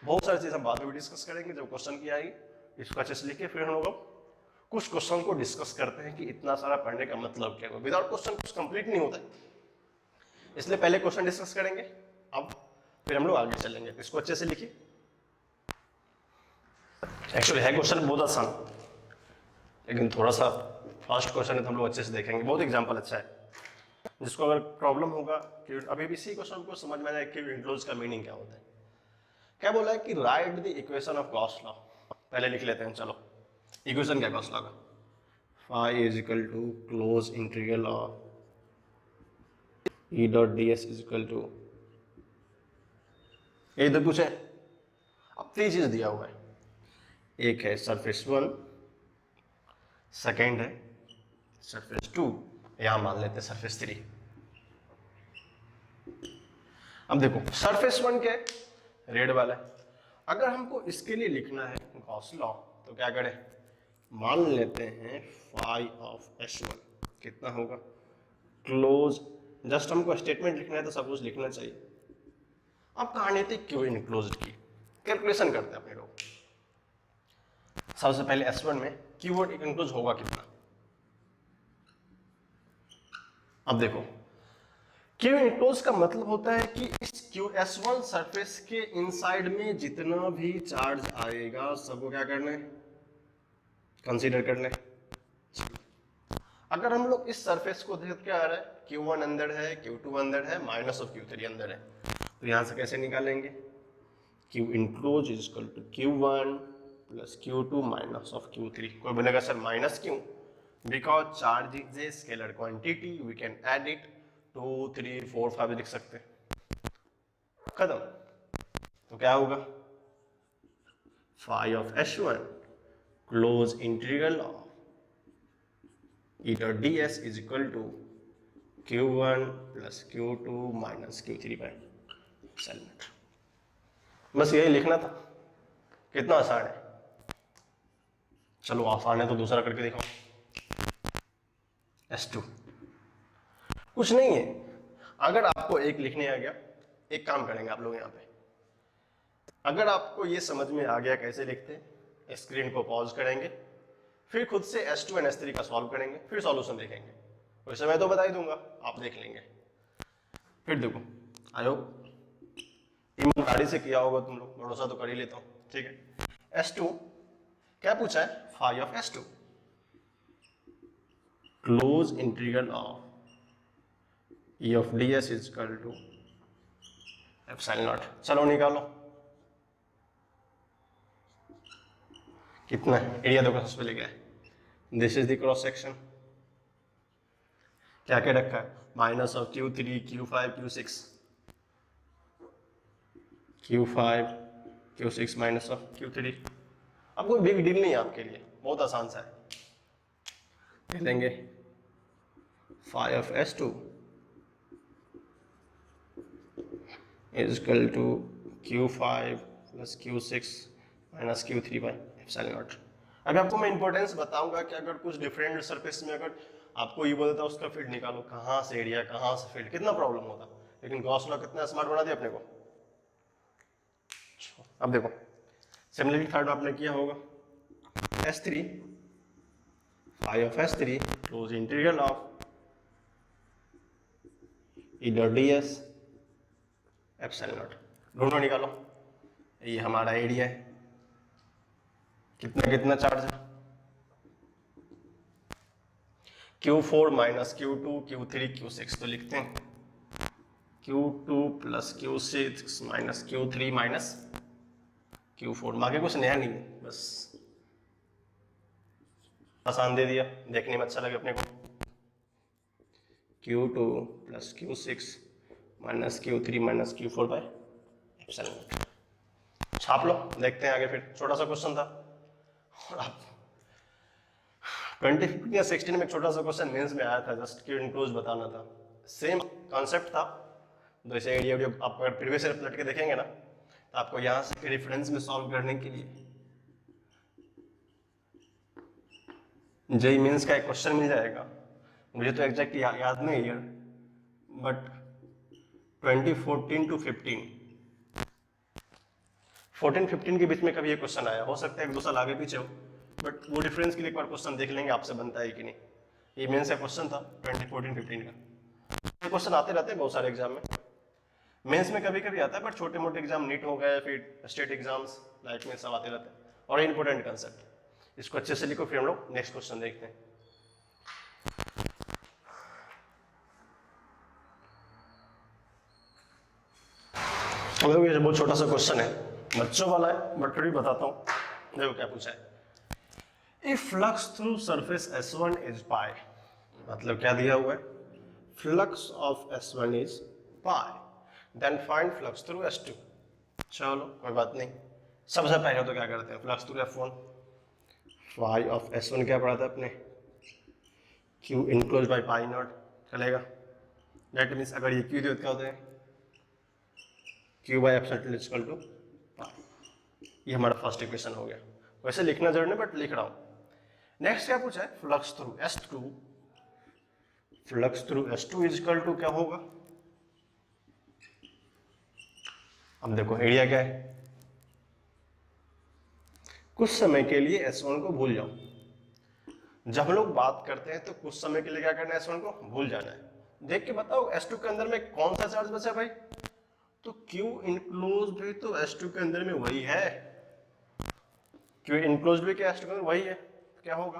बहुत सारी चीज़ हम बाद में भी डिस्कस करेंगे जब क्वेश्चन की आएगी। इसको अच्छे से लिखिए, फिर हम लोग कुछ क्वेश्चन को डिस्कस करते हैं कि इतना सारा पढ़ने का मतलब क्या है। विदाउट क्वेश्चन कुछ कंप्लीट नहीं होता है, इसलिए पहले क्वेश्चन डिस्कस करेंगे, अब फिर हम लोग आगे चलेंगे। इसको अच्छे से लिखिए। एक्चुअली है क्वेश्चन बहुत आसान, लेकिन थोड़ा सा फास्ट क्वेश्चन है तो हम लोग अच्छे से देखेंगे। बहुत एग्जाम्पल अच्छा है, जिसको अगर प्रॉब्लम होगा कि अभी भी इसी क्वेश्चन को समझ में आए कि इनक्लोज का मीनिंग क्या होता है। क्या बोला है कि write the equation of Gauss law. पहले लिख लेते हैं, चलो इक्वेशन क्या गॉस लॉ का, phi is equal to close integral of E dot D S is equal to, ये तो कुछ है, अब 3 चीज दिया हुआ है। एक है सरफेस 1, सेकेंड है सरफेस 2, यहां मान लेते हैं सरफेस 3। अब देखो सरफेस 1 के रेड वाला है, अगर हमको इसके लिए लिखना है गॉस लॉ तो क्या करें, मान लेते हैं फाई ऑफ S1 कितना होगा, क्लोज, जस्ट हमको स्टेटमेंट लिखना है तो सब कुछ लिखना चाहिए। अब कहानी थी क्यों इनक्लोज्ड की, कैलकुलेशन करते हैं अपने लोग। सबसे पहले S1 में कीवर्ड इनक्लोज होगा कितना। अब देखो क्यू इनक्लोज का मतलब होता है कि इस क्यू S1 सरफेस के इनसाइड में जितना भी चार्ज आएगा सबको क्या करना है, कंसीडर करना है। अगर हम लोग इस सरफेस को देख क्या आ रहा है, Q1 अंदर है, Q2 अंदर है, माइनस ऑफ Q3 अंदर है, तो यहाँ से कैसे निकालेंगे? Q enclose is equal to Q1 plus Q2 minus of Q3। कोई बोलेगा सर माइनस क्यों? Because charge is a scalar quantity, we can add it, 2 3 4 5 लिख सकते हैं, खत्म। तो क्या होगा? phi of S1 close integral of either ds is equal to Q1 plus Q2 minus Q3 by epsilon। बस यही लिखना था। कितना आसान है? चलो आसान है तो दूसरा करके दिखाओ। S2 कुछ नहीं है। अगर आपको एक लिखने आ गया, एक काम करेंगे आप लोग यहाँ पे, अगर आपको ये समझ में आ गया कैसे लिखते हैं, स्क्रीन को पॉज करेंगे, फिर खुद से S2 और S3 का सॉल्व करेंगे, फिर सॉल्यूशन देखेंगे। वैसे मैं तो बता ही दूंगा, आप देख लेंगे। फिर देखो, आई होप ईमानदारी से किया होगा तुम लोग, भरोसा तो कर ही लेता हूँ, ठीक है। S2 क्या पूछा है? Phi of S2 close integral of E of ds is equal to epsilon naught. चलो निकालो कितना है। एरिया देखो सबसे पहले क्या है, this is the cross section. क्या क्या रखा है? Minus of Q3 Q5 Q6, Q5 Q6 minus of Q3। अब कोई बिग डील नहीं है आपके लिए, बहुत आसान सा है। लेंगे phi of S2 is equal to Q5 plus Q6 minus Q3 by epsilon naught. अभी आपको मैं इंपॉर्टेंस बताऊंगा कि अगर कुछ डिफरेंट सरफेस में अगर आपको ये बोलता उसका फील्ड निकालो, कहाँ से एरिया कहाँ से फील्ड, कितना प्रॉब्लम होता। लेकिन गॉस लॉ कितना स्मार्ट बना दिया अपने को। अब देखो सिमिलरली थर्ड आपने किया होगा, S3 phi of S3 close integral of either ds epsilon naught. ढूंढो निकालो, ये हमारा एरिया है, कितना कितना चार्ज है, Q4 minus Q2 Q3 Q6, तो लिखते हैं Q2 plus Q6 minus Q3 minus Q4। बाकी कुछ नया नहीं है, बस आसान दे दिया, देखने में अच्छा लगे अपने को। Q2 plus Q6 minus Q3 minus Q4 by epsilon. छाप लो, देखते हैं आगे। फिर छोटा सा क्वेश्चन था, और आप 2015 या 16 में एक छोटा सा क्वेश्चन मेंस में आया था, जस्ट Q इनक्लोज बताना था, सेम कॉन्सेप्ट था। जैसे एरिया आप अगर प्रीवियस ईयर पलट के देखेंगे ना, तो आपको यहाँ से रेफरेंस में सॉल्व करने के लिए जेई मेंस का एक क्वेश्चन मिल जाएगा। मुझे तो एग्जैक्ट याद नहीं ईयर, बट 2014 टू 14-15 के बीच में कभी ये क्वेश्चन आया, हो सकता है एक दो साल आगे पीछे हो, बट वो डिफरेंस के लिए एक बार क्वेश्चन देख लेंगे आपसे बनता है कि नहीं। ये मेंस का क्वेश्चन था 2014-15 का। ये क्वेश्चन आते रहते हैं बहुत सारे एग्जाम में, मेंस में कभी कभी आता है, बट छोटे मोटे एग्जाम नीट हो गए, फिर स्टेट एग्जाम्स लाइक में सब आते रहते हैं, और इंपॉर्टेंट कंसेप्ट। इसको अच्छे से लिखो, फिर हम लोग नेक्स्ट क्वेश्चन देखते हैं। तो ये बहुत छोटा सा क्वेश्चन है, बच्चों वाला है, बट फिर भी बताता हूँ। देखो क्या पूछा है, if flux through surface S1 is pi, मतलब क्या दिया हुआ है, flux of S1 is pi, then find flux through S2। चलो कोई बात नहीं, सबसे पहले तो क्या करते हैं, flux through F1, phi of S1 क्या पढ़ा था अपने, Q enclose by pi naught, चलेगा। दैट मीन्स अगर ये Q दे क्या होता है, Q by epsilon is equal to pi. ये हमारा फर्स्ट इक्वेशन हो गया। वैसे लिखना जरूरी नहीं, बट लिख रहा हूँ। नेक्स्ट क्या पूछा है, flux through S2, flux through S2 is equal to क्या होगा। अब देखो एरिया क्या है, कुछ समय के लिए S1 को भूल जाओ। जब हम लोग बात करते हैं तो कुछ समय के लिए क्या करना है, S1 को भूल जाना है। देख के बताओ S2 के अंदर में कौन सा चार्ज बचा भाई, तो Q इनक्लोज भी तो S2 के अंदर में वही है, Q इनक्लोज भी क्या S2 के अंदर वही है। क्या होगा,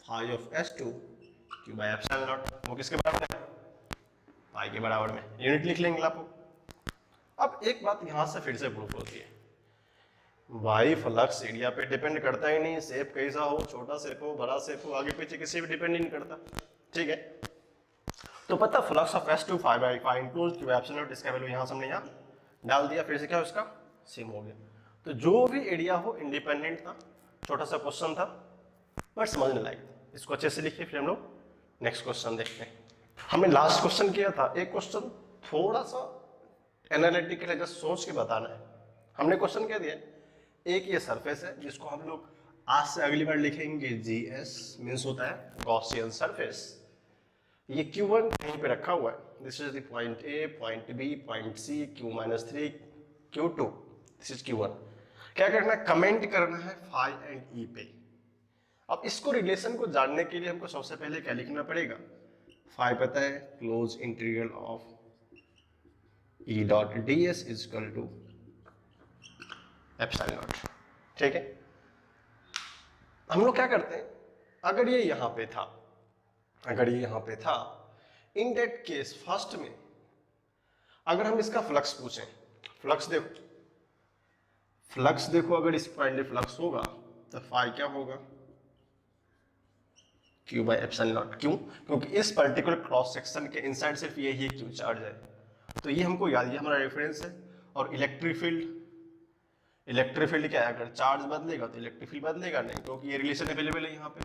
phi of S2 Q by epsilon naught, वो किसके बराबर है, पाई के बराबर में, यूनिट लिख लेंगे आपको। अब एक बात यहां से फिर से प्रूफ होती है, भाई फ्लक्स एरिया पे डिपेंड करता ही नहीं, शेप कैसा हो, छोटा शेप हो बड़ा शेप हो, आगे पीछे किसी भी डिपेंड नहीं करता, ठीक है। तो पता flux of S two 5/5 into Q epsilon naught, इसका वैल्यू यहां से हमने यहाँ डाल दिया, फिर से क्या उसका सेम हो गया। तो जो भी एरिया हो इंडिपेंडेंट था, छोटा सा क्वेश्चन था बट समझने लायक, इसको अच्छे से लिखिए। फिर हम लोग नेक्स्ट क्वेश्चन देखते हैं। हमने लास्ट क्वेश्चन किया था, एक क्वेश्चन थोड़ा सा एनालिटिकल है, जस्ट सोच के बताना है। हमने क्वेश्चन क्या दिया, एक ये सरफेस है जिसको हम लोग आज से अगली बार लिखेंगे GS, मीन्स होता है गॉसियन सरफेस। ये Q1 कहीं पे रखा हुआ है, this is the point A, point B, point C, Q-3, Q2, this is Q1। क्या करना है, कमेंट करना है फाई एंड E पे। अब इसको रिलेशन को जानने के लिए हमको सबसे पहले क्या लिखना पड़ेगा, फाई पता है, closed integral of E dot ds is equal to epsilon naught, ठीक है। हम लोग क्या करते हैं, अगर ये यहां पे था, अगर ये यहां पे था, इन दैट केस फर्स्ट में अगर हम इसका फ्लक्स पूछें, फ्लक्स देखो, फ्लक्स देखो, अगर इस पॉइंट पे फ्लक्स होगा तो फाई क्या होगा, क्यू बाई एप्सिलॉन नॉट। क्यों, क्योंकि इस पर्टिकुलर क्रॉस सेक्शन के इनसाइड सिर्फ ये ही क्यू चार्ज है, तो ये हमको याद, ये हमारा रेफरेंस है। और इलेक्ट्रिक फील्ड, इलेक्ट्रिक फील्ड क्या है, अगर चार्ज बदलेगा तो इलेक्ट्रिक फील्ड बदलेगा नहीं, क्योंकि ये रिलेशन अवेलेबल है यहाँ पे।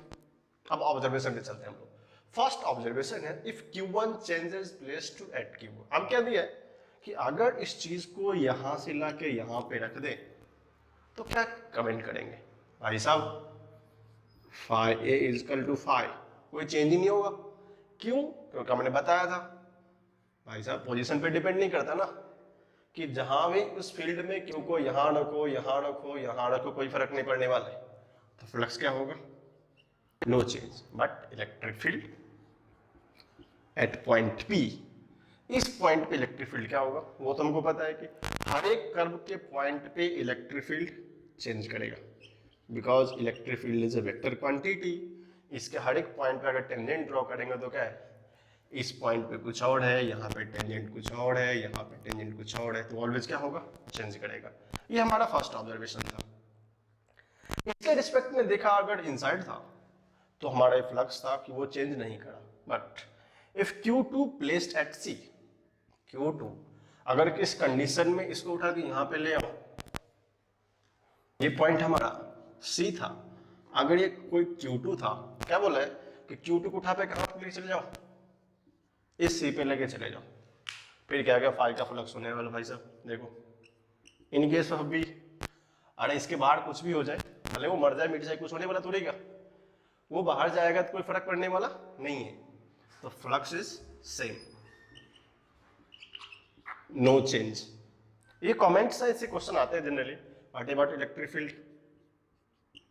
अब ऑब्जर्वेशन पे चलते हैं हम लोग। फर्स्ट ऑब्जर्वेशन है, if Q1 changes place to at Q, अब क्या दिया है कि अगर इस चीज को यहां से लाके यहां पे रख दे तो क्या कमेंट करेंगे, भाई साहब phi A is equal to phi, कोई चेंज ही नहीं होगा। क्यों, क्योंकि मैंने बताया था भाई साहब पोजीशन पे डिपेंड नहीं करता ना, कि जहां भी उस फील्ड में क्यू को यहां रखो, यहां रखो, यहां रखो, कोई फर्क नहीं पड़ने वाला है। तो फ्लक्स क्या होगा, no change, but electric field at point P, इस पॉइंट पे इलेक्ट्रिक फील्ड क्या होगा, वो तो हमको पता है कि हर एक कर्व के पॉइंट पे इलेक्ट्रिक फील्ड चेंज करेगा, because electric field is a vector quantity. इसके हर एक पॉइंट पे अगर टेंजेंट ड्रॉ करेंगे तो क्या है, इस पॉइंट पे कुछ और है, यहाँ पे टेंजेंट कुछ और है, यहाँ पे टेंजेंट कुछ और है, तो ऑलवेज क्या होगा, चेंज करेगा। ये हमारा फर्स्ट ऑब्जर्वेशन था। इसके रिस्पेक्ट में देखा, अगर इनसाइड था तो हमारा फ्लक्स था कि वो चेंज नहीं करा, but if Q2 placed at C, Q2 अगर किस कंडीशन में इसको उठा के यहाँ पे ले आओ, ये पॉइंट हमारा C था, अगर ये कोई Q2 था, क्या बोला है कि Q2 को उठा पे कहाँ पे लेके चले जाओ, इस C पे लेके चले जाओ, फिर क्या क्या फाई का फ्लक्स होने वाला भाई साहब देखो, इन केस ऑफ भी, अरे इसके बाहर कुछ भी हो जाए, भले वो मर जाए मिट जाए, कुछ होने वाला थोड़ी का, वो बाहर जाएगा तो कोई फर्क पड़ने वाला नहीं है, तो flux is same, no change. ये कमेंट्स है, ऐसे क्वेश्चन आते हैं generally, what about electric field,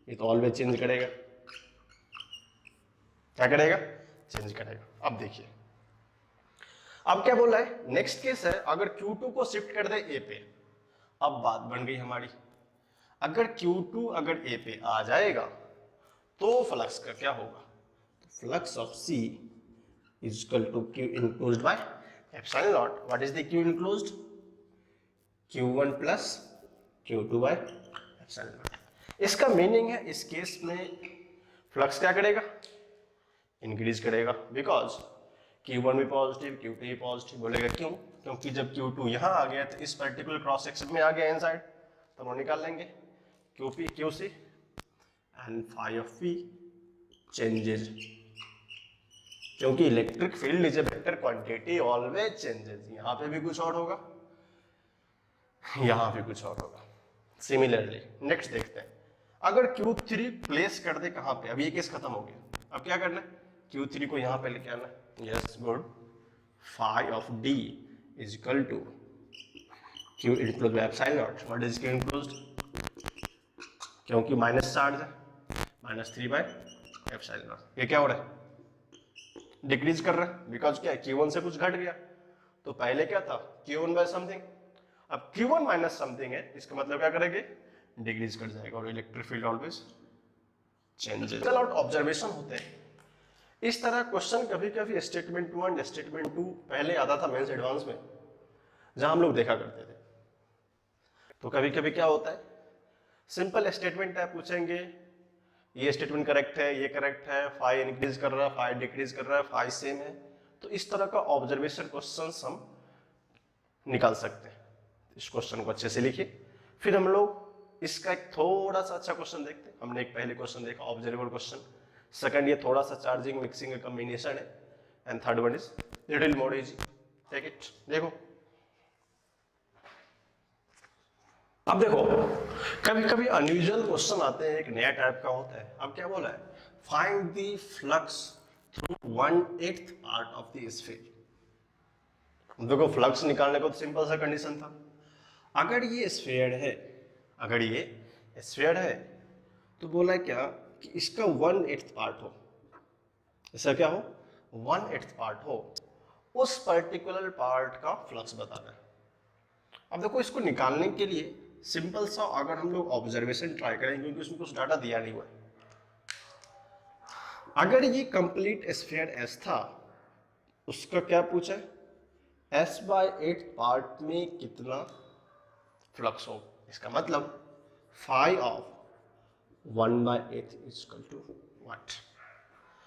ये तो ऑलवेज चेंज करेगा, क्या करेगा, चेंज करेगा। अब देखिए, अब क्या बोला है, नेक्स्ट केस है, अगर Q2 को शिफ्ट कर दे A पे, अब बात बन गई हमारी, अगर Q2 अगर A पे आ जाएगा तो फ्लक्स का क्या होगा, flux of C is equal to Q enclosed by epsilon naught. What is the Q enclosed, Q1 plus Q2 by epsilon naught. इसका मीनिंग है इस केस में फ्लक्स क्या करेगा, इंक्रीज करेगा, बिकॉज Q1 भी पॉजिटिव, Q2 भी पॉजिटिव। बोलेगा क्यों, क्योंकि जब Q2 यहाँ आ गया तो इस पर्टिकुलर क्रॉस सेक्शन में आ गया इनसाइड, तो हम निकाल लेंगे QP QC and phi of P changes, क्योंकि electric field is a vector quantity, always changes. यहाँ पे भी कुछ और होगा, यहाँ पे कुछ और होगा। सिमिलरली नेक्स्ट देखते हैं, अगर Q3 प्लेस कर दे कहाँ पे, अब ये केस खत्म हो गया, अब क्या करना है, Q3 को यहाँ पे लेके आना है, yes good, phi of D is equal to Q enclosed by epsilon naught. What is Q enclosed, क्योंकि माइनस चार्ज है, -3 बाय एप्सिलॉन नॉट। ये क्या हो रहा है, डिक्रीज कर रहा है, बिकॉज क्या है, Q1 से कुछ घट गया, तो पहले क्या था Q1 बाय समथिंग, अब Q1 माइनस समथिंग है, इसका मतलब क्या करेंगे, डिक्रीज कर जाएगा, और इलेक्ट्रिक फील्ड ऑलवेज चेंजेस। चल आउट ऑब्जर्वेशन होते हैं, इस तरह क्वेश्चन कभी कभी स्टेटमेंट 1 स्टेटमेंट 2 पहले आता था मेंस एडवांस में, जहां हम लोग देखा करते थे। तो कभी कभी क्या होता है, सिंपल स्टेटमेंट टाइप पूछेंगे, ये स्टेटमेंट करेक्ट है, ये करेक्ट है, 5 इंक्रीज कर रहा है, 5 डिक्रीज कर रहा है, 5 सेम है। तो इस तरह का ऑब्जर्वेशन क्वेश्चंस हम निकाल सकते हैं। इस क्वेश्चन को अच्छे से लिखिए। फिर हम लोग इसका एक थोड़ा सा अच्छा क्वेश्चन देखते हैं। हमने एक पहले क्वेश्चन देखा ऑब्जर्वेबल क्वेश्चन, सेकंड ये थोड़ा सा चार्जिंग मिक्सिंग का कॉम्बिनेशन है, and third one is little more easy. Take it, देखो। अब देखो, कभी कभी अनयूजुअल क्वेश्चन आते हैं, एक नया टाइप का होता है। अब क्या बोला है, find the flux through 1/8 part of the sphere. देखो फ्लक्स निकालने को तो सिंपल सा कंडीशन था, अगर ये स्फीयर है, अगर ये स्फीयर है तो बोला क्या कि इसका 1/8 पार्ट हो, ऐसा क्या हो, 1/8 पार्ट हो, उस पर्टिकुलर पार्ट का फ्लक्स बताना है। अब देखो इसको निकालने के लिए सिंपल सा अगर हम लोग ऑब्जर्वेशन ट्राई करेंगे, क्योंकि उसमें कुछ डाटा दिया नहीं हुआ है। अगर ये कंप्लीट स्फीयर एस था, उसका क्या पूछा है, S/8 पार्ट में कितना फ्लक्स हो। इसका मतलब 5 of 1/8 is equal to what.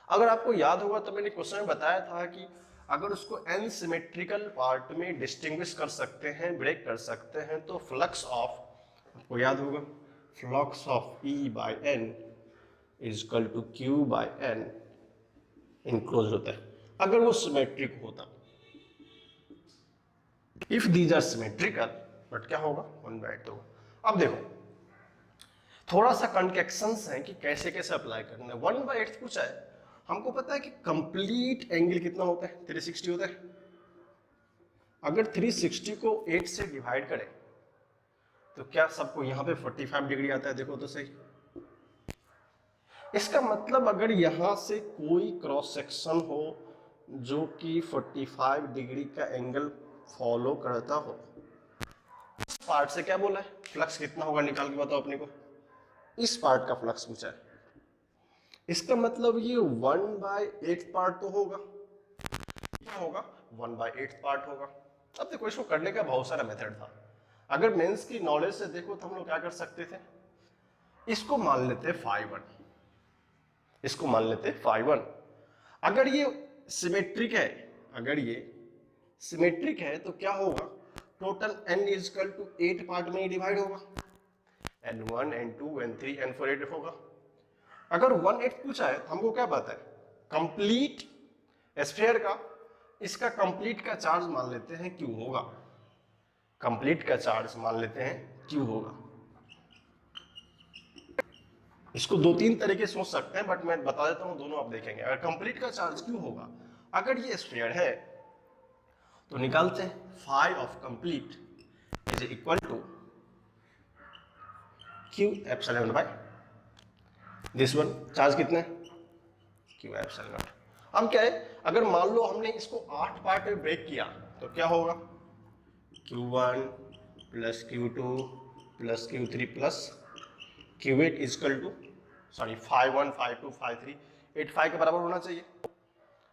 अगर आपको याद होगा तो मैंने क्वेश्चन में बताया था कि अगर उसको n सिमेट्रिकल पार्ट में डिस्टिंग्विश कर सकते हैं, ब्रेक कर सकते हैं, तो फ्लक्स ऑफ, आपको याद होगा, flux of E/n is equal to Q/n enclose होता है, अगर वो सिमेट्रिक होता। If these are symmetrical, but क्या होगा, 1/8 होगा। अब देखो थोड़ा सा कंकेक्शंस हैं कि कैसे कैसे अप्लाई करना है। 1/8 पूछा है, हमको पता है कि कंप्लीट एंगल कितना होता है, 360 होता है। अगर 360 को 8 से डिवाइड करें तो क्या सबको यहां पे 45 डिग्री आता है, देखो तो सही। इसका मतलब अगर यहां से कोई क्रॉस सेक्शन हो जो कि 45 डिग्री का एंगल फॉलो करता हो, इस पार्ट से क्या बोला है, फ्लक्स कितना होगा निकाल के बताओ अपने को। इस पार्ट का फ्लक्स पूछा है, इसका मतलब ये 1/8 पार्ट तो होगा, क्या होगा, 1/8 पार्ट होगा। अब देखो इसको करने का बहुत सारा मेथड था। अगर मेंस की नॉलेज से देखो तो हम लोग क्या कर सकते थे, इसको मान लेते 5/1, इसको मान लेते 5/1। अगर ये सिमेट्रिक है, अगर ये सिमेट्रिक है तो क्या होगा, total n is equal to 8 part में डिवाइड होगा, n1 n2 n3 n4 8 होगा। अगर 1/8 पूछा है तो हमको क्या पता है, कंप्लीट स्फीयर का, इसका कंप्लीट का चार्ज मान लेते हैं Q होगा, कंप्लीट का चार्ज मान लेते हैं Q होगा। इसको 2-3 तरीके सोच सकते हैं, बट मैं बता देता हूं दोनों आप देखेंगे। अगर कंप्लीट का चार्ज Q होगा, अगर ये स्फीयर है तो निकालते हैं 5 of complete is equal to Q epsilon by this one, charge कितना है, Q एप्सिलॉन। हम क्या है, अगर मान लो हमने इसको 8 पार्ट में ब्रेक किया तो क्या होगा, Q1 plus Q2 plus Q3 plus Q8 is equal to, sorry 5/1 5/2 5/3 8/5 के बराबर होना चाहिए।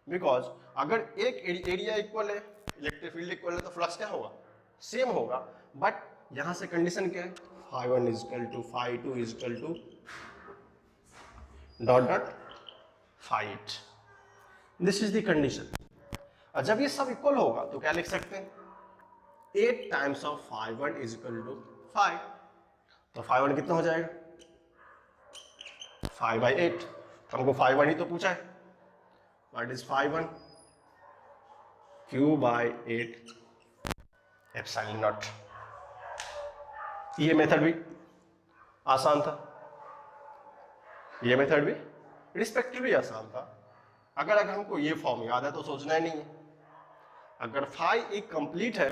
बिकॉज अगर एक एरिया इक्वल है, इलेक्ट्रिक फील्ड इक्वल है, तो फ्लक्स क्या होगा, सेम होगा। बट यहां से कंडीशन क्या है, 5/1 is equal to 5/2 is equal to dot dot 5/8, this is the condition. और जब ये सब इक्वल होगा तो क्या लिख सकते हैं, 8 times of 5/1 is equal to 5। तो 5/1 कितना हो जाएगा, 5/8। हमको 5/1 ही तो पूछा है, what is 5/1, Q/8 epsilon not. ये मेथड भी आसान था, ये मेथड भी रिस्पेक्टिवली आसान था। अगर हमको ये फॉर्म याद है तो सोचना ही नहीं है। अगर फाई एक कंप्लीट है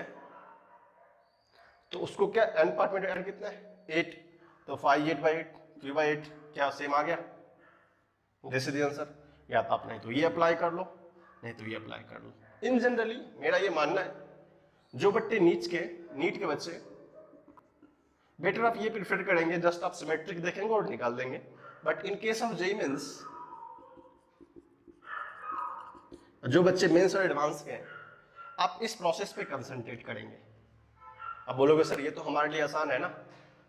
तो उसको क्या n पार्ट में डिवाइड कितना है, 8, तो 5 8/8 Q/8 क्या सेम आ गया, दिस इज द आंसर। या तो आप नहीं तो ये अप्लाई कर लो, नहीं तो ये अप्लाई कर लो। इन जनरली मेरा ये मानना है, जो बच्चे नीट के बच्चे बेटर आप ये प्रिफर करेंगे, जस्ट आप सिमेट्रिक देखेंगे और निकाल देंगे। But in case of JEE mains जो बच्चे मेंस और एडवांस के हैं, आप इस प्रोसेस पे कंसंट्रेट करेंगे। अब बोलोगे सर ये तो हमारे लिए आसान है ना,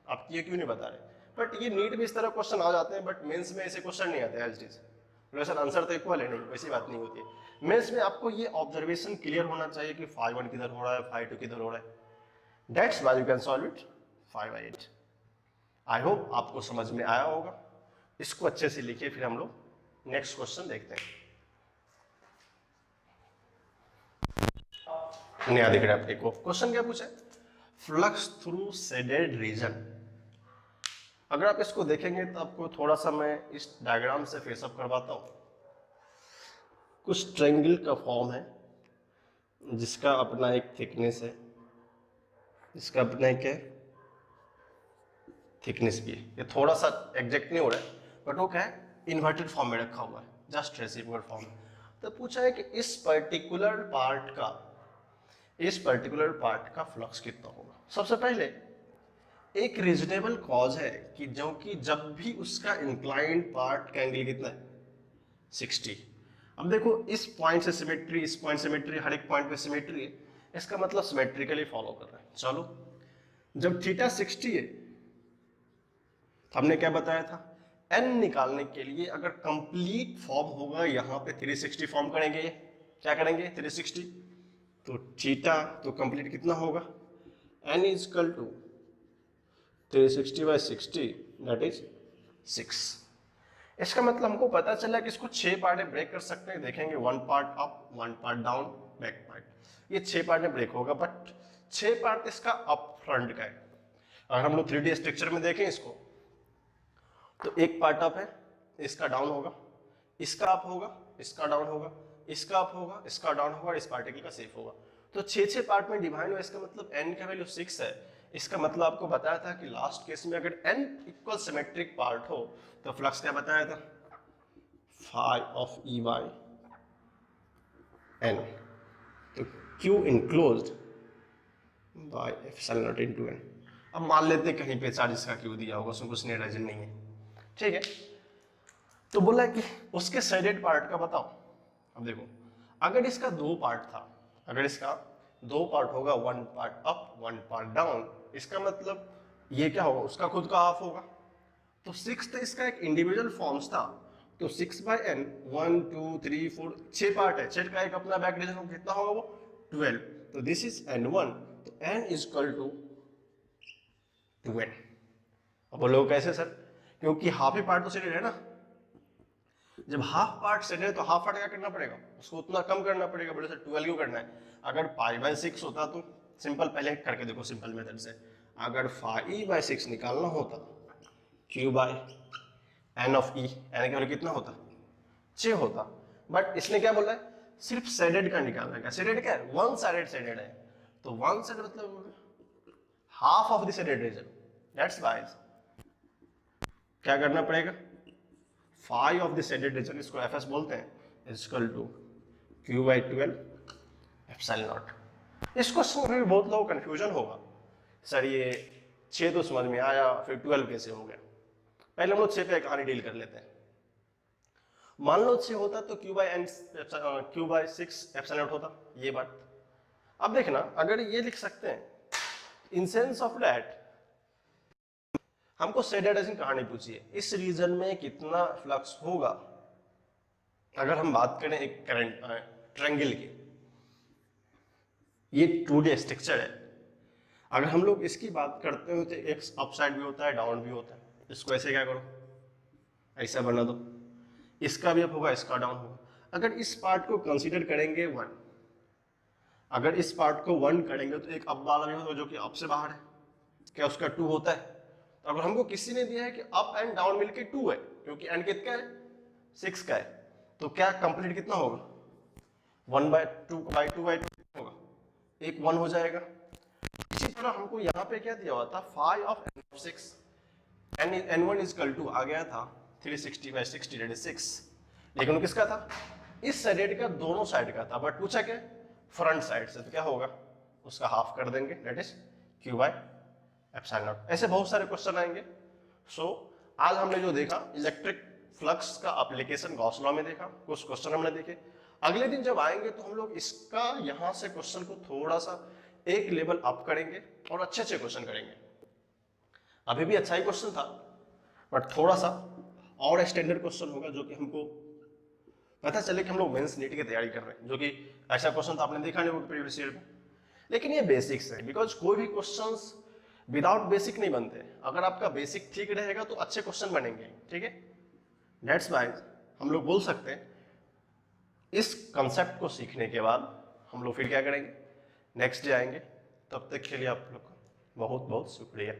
आप ये क्यों नहीं बता रहे? बट ये नीट में इस तरह क्वेश्चन आ जाते हैं, बट मेंस में ऐसे क्वेश्चन नहीं आते एज इट इज। बोले सर आंसर तो इक्वल है, नहीं वैसी बात नहीं होती है। मेंस में आपको ये ऑब्जर्वेशन क्लियर होना चाहिए कि 5-1 किधर हो रहा है, 5-2 किधर हो रहा है। That's why you can solve it 5/8। I hope आपको समझ में आया होगा। इसको अच्छे से लिखिए, फिर हम लोग नेक्स्ट क्वेश्चन देखते हैं। नया दिख रहा है आपको क्वेश्चन, क्या पूछा है? Flux through shaded region. अगर आप इसको देखेंगे तो आपको थोड़ा सा मैं इस डायग्राम से फेसअप करवाता हूं। कुछ ट्रायंगल का फॉर्म है जिसका अपना एक थिकनेस है, जिसका अपना एक है थिकनेस भी है। ये थोड़ा सा एग्जैक्ट नहीं हो रहा है, बट वो क्या है, इन्वर्टेड फॉर्म में रखा हुआ है, जस्ट रेसिप्रोकल फॉर्म में। तो पूछा है कि इस पर्टिकुलर पार्ट का फ्लक्स कितना होगा। सबसे पहले एक रीजनेबल कॉज है कि जो कि जब भी उसका इंक्लाइंड पार्ट का एंगल कितना है, 60। अब देखो इस पॉइंट से सिमेट्री, इस पॉइंट सिमेट्री, हर एक पॉइंट पे सिमेट्री है, इसका मतलब सिमेट्रिकली फॉलो कर रहा है। चलो जब थीटा 60 है, हमने क्या बताया था, एन निकालने के लिए अगर कंप्लीट फॉर्म होगा, यहां पे 360 फॉर्म करेंगे। क्या करेंगे? 360। तो थीटा तो कंप्लीट कितना होगा, n is equal to 360/60, that is 6। इसका मतलब हमको पता चला कि इसको 6 पार्ट में ब्रेक कर सकते हैं। देखेंगे 1 part up, 1 part down, back part, ये 6 पार्ट में ब्रेक होगा। बट 6 पार्ट इसका अप फ्रंट का है। अगर हम लोग 3D स्ट्रक्चर में देखें इसको, तो एक पार्ट अप है, इसका डाउन होगा, इसका अप होगा, इसका डाउन होगा, इसका अप होगा, इसका डाउन होगा, इस पार्टिकल का सेफ होगा। तो 6 पार्ट में डिवाइड हुआ। इसका मतलब n का वैल्यू 6 है। इसका मतलब आपको बताया था कि लास्ट केस में अगर n इक्वल सिमेट्रिक पार्ट हो तो फ्लक्स क्या बताया था, phi of E by n। तो Q enclosed by epsilon naught into n। अब मान लेते कहीं पे चार्ज का Q दिया होगा, उसमें कुछ रीजन नहीं है, ठीक है। तो बोला कि उसके शेडेड पार्ट का बताओ। अब देखो अगर इसका 2 पार्ट था, अगर इसका 2 पार्ट होगा, 1 पार्ट अप 1 पार्ट डाउन, इसका मतलब ये क्या होगा, उसका खुद का हाफ होगा। तो 6 तो इसका एक इंडिविजुअल फॉर्म्स था, तो 6/n 1 2 3 4 6 पार्ट है, 6 का एक अपना बैक रीजन होगा, कितना होगा वो 12। तो दिस इज n1, तो n is equal to 2n। अब बोलो कैसे सर, क्योंकि हाफ ही पार्ट तो शेडेड है ना। जब हाफ पार्ट शेडेड है तो हाफ पार्ट क्या करना पड़ेगा, उसको उतना कम करना पड़ेगा। बोले सर 12 क्यों करना है? अगर π/6 होता तो सिंपल, पहले करके देखो सिंपल मेथड से, अगर πe/6 निकालना होता, Q/n ऑफ e, n का वैल्यू कितना होता, 6 होता। बट इसने क्या बोला है, सिर्फ शेडेड का निकालना है। शेडेड क्या है, वन साइडेड शेडेड है। तो वन साइड मतलब half of the shaded region, that's why क्या करना पड़ेगा, phi of the shaded region, इसको एफएस बोलते हैं, is equal to Q/12 epsilon naught. इस क्वेश्चन में बहुत लोगों को कंफ्यूजन होगा, सर ये 6 तो समझ में आया, फिर 12 कैसे हो गया। पहले हम लोग 6 पे कहानी डील कर लेते हैं। मान लो 6 होता तो Q/6 एप्सिलॉन नॉट होता, ये बात। अब देखना, अगर ये लिख सकते हैं, इन सेंस ऑफ दैट हमको शेडेड रीजन कहानी पूछिए, इस रीजन में कितना फ्लक्स होगा। अगर हम बात करें एक करंट ट्रायंगल की, ये 2D स्ट्रक्चर है, अगर हम लोग इसकी बात करते हो तो एक अप साइड भी होता है, डाउन भी होता है। इसको ऐसे क्या करो, ऐसा बना दो, इसका भी अप होगा, इसका डाउन होगा। अगर इस पार्ट को कंसीडर करेंगे 1, अगर इस पार्ट को 1 करेंगे तो एक अप वाला भी होगा जो कि अप से बाहर है, क्या उसका 2 होता है। तो अगर हमको किसी ने दिया है कि अप एंड डाउन मिलके 2 है, क्योंकि एंड कितना है 6 का है, तो क्या कंप्लीट कितना होगा, 1/2/2 होगा, एक 1 हो जाएगा। इसी तरह हमको यहाँ पे क्या दिया हुआ था, phi of n6, n1 is equal to आ गया था 360/60, दैट इज 6। लेकिन वो किसका था, इस शेडेड का दोनों साइड का था, बट पूछा क्या फ्रंट साइड से, तो क्या होगा, उसका हाफ कर देंगे, दैट इज Q/एप्सिलॉन नॉट। ऐसे बहुत सारे क्वेश्चन आएंगे। सो आज हमने जो देखा, इलेक्ट्रिक फ्लक्स का एप्लीकेशन गॉस लॉ में देखा, कुछ क्वेश्चन हमने देखे। अगले दिन जब आएंगे तो हम लोग इसका यहां से क्वेश्चन को थोड़ा सा एक लेवल अप करेंगे और अच्छे अच्छे क्वेश्चन करेंगे। अभी भी अच्छा ही क्वेश्चन था, बट थोड़ा सा और स्टैंडर्ड क्वेश्चन होगा, जो कि हमको पता चले कि हम लोग मेंस नीट की तैयारी कर रहे हैं, जो कि ऐसा क्वेश्चन तो आपने देखा नहीं वो प्रीवियस ईयर में। लेकिन ये बेसिक्स है, बिकॉज कोई भी क्वेश्चंस विदाउट बेसिक नहीं बनते। अगर आपका बेसिक ठीक रहेगा तो अच्छे क्वेश्चन बनेंगे, ठीक है। दैट्स वाई हम लोग बोल सकते हैं इस कंसेप्ट को सीखने के बाद हम लोग फिर क्या करेंगे, नेक्स्ट डे आएंगे। तब तक के लिए आप लोग को बहुत बहुत शुक्रिया।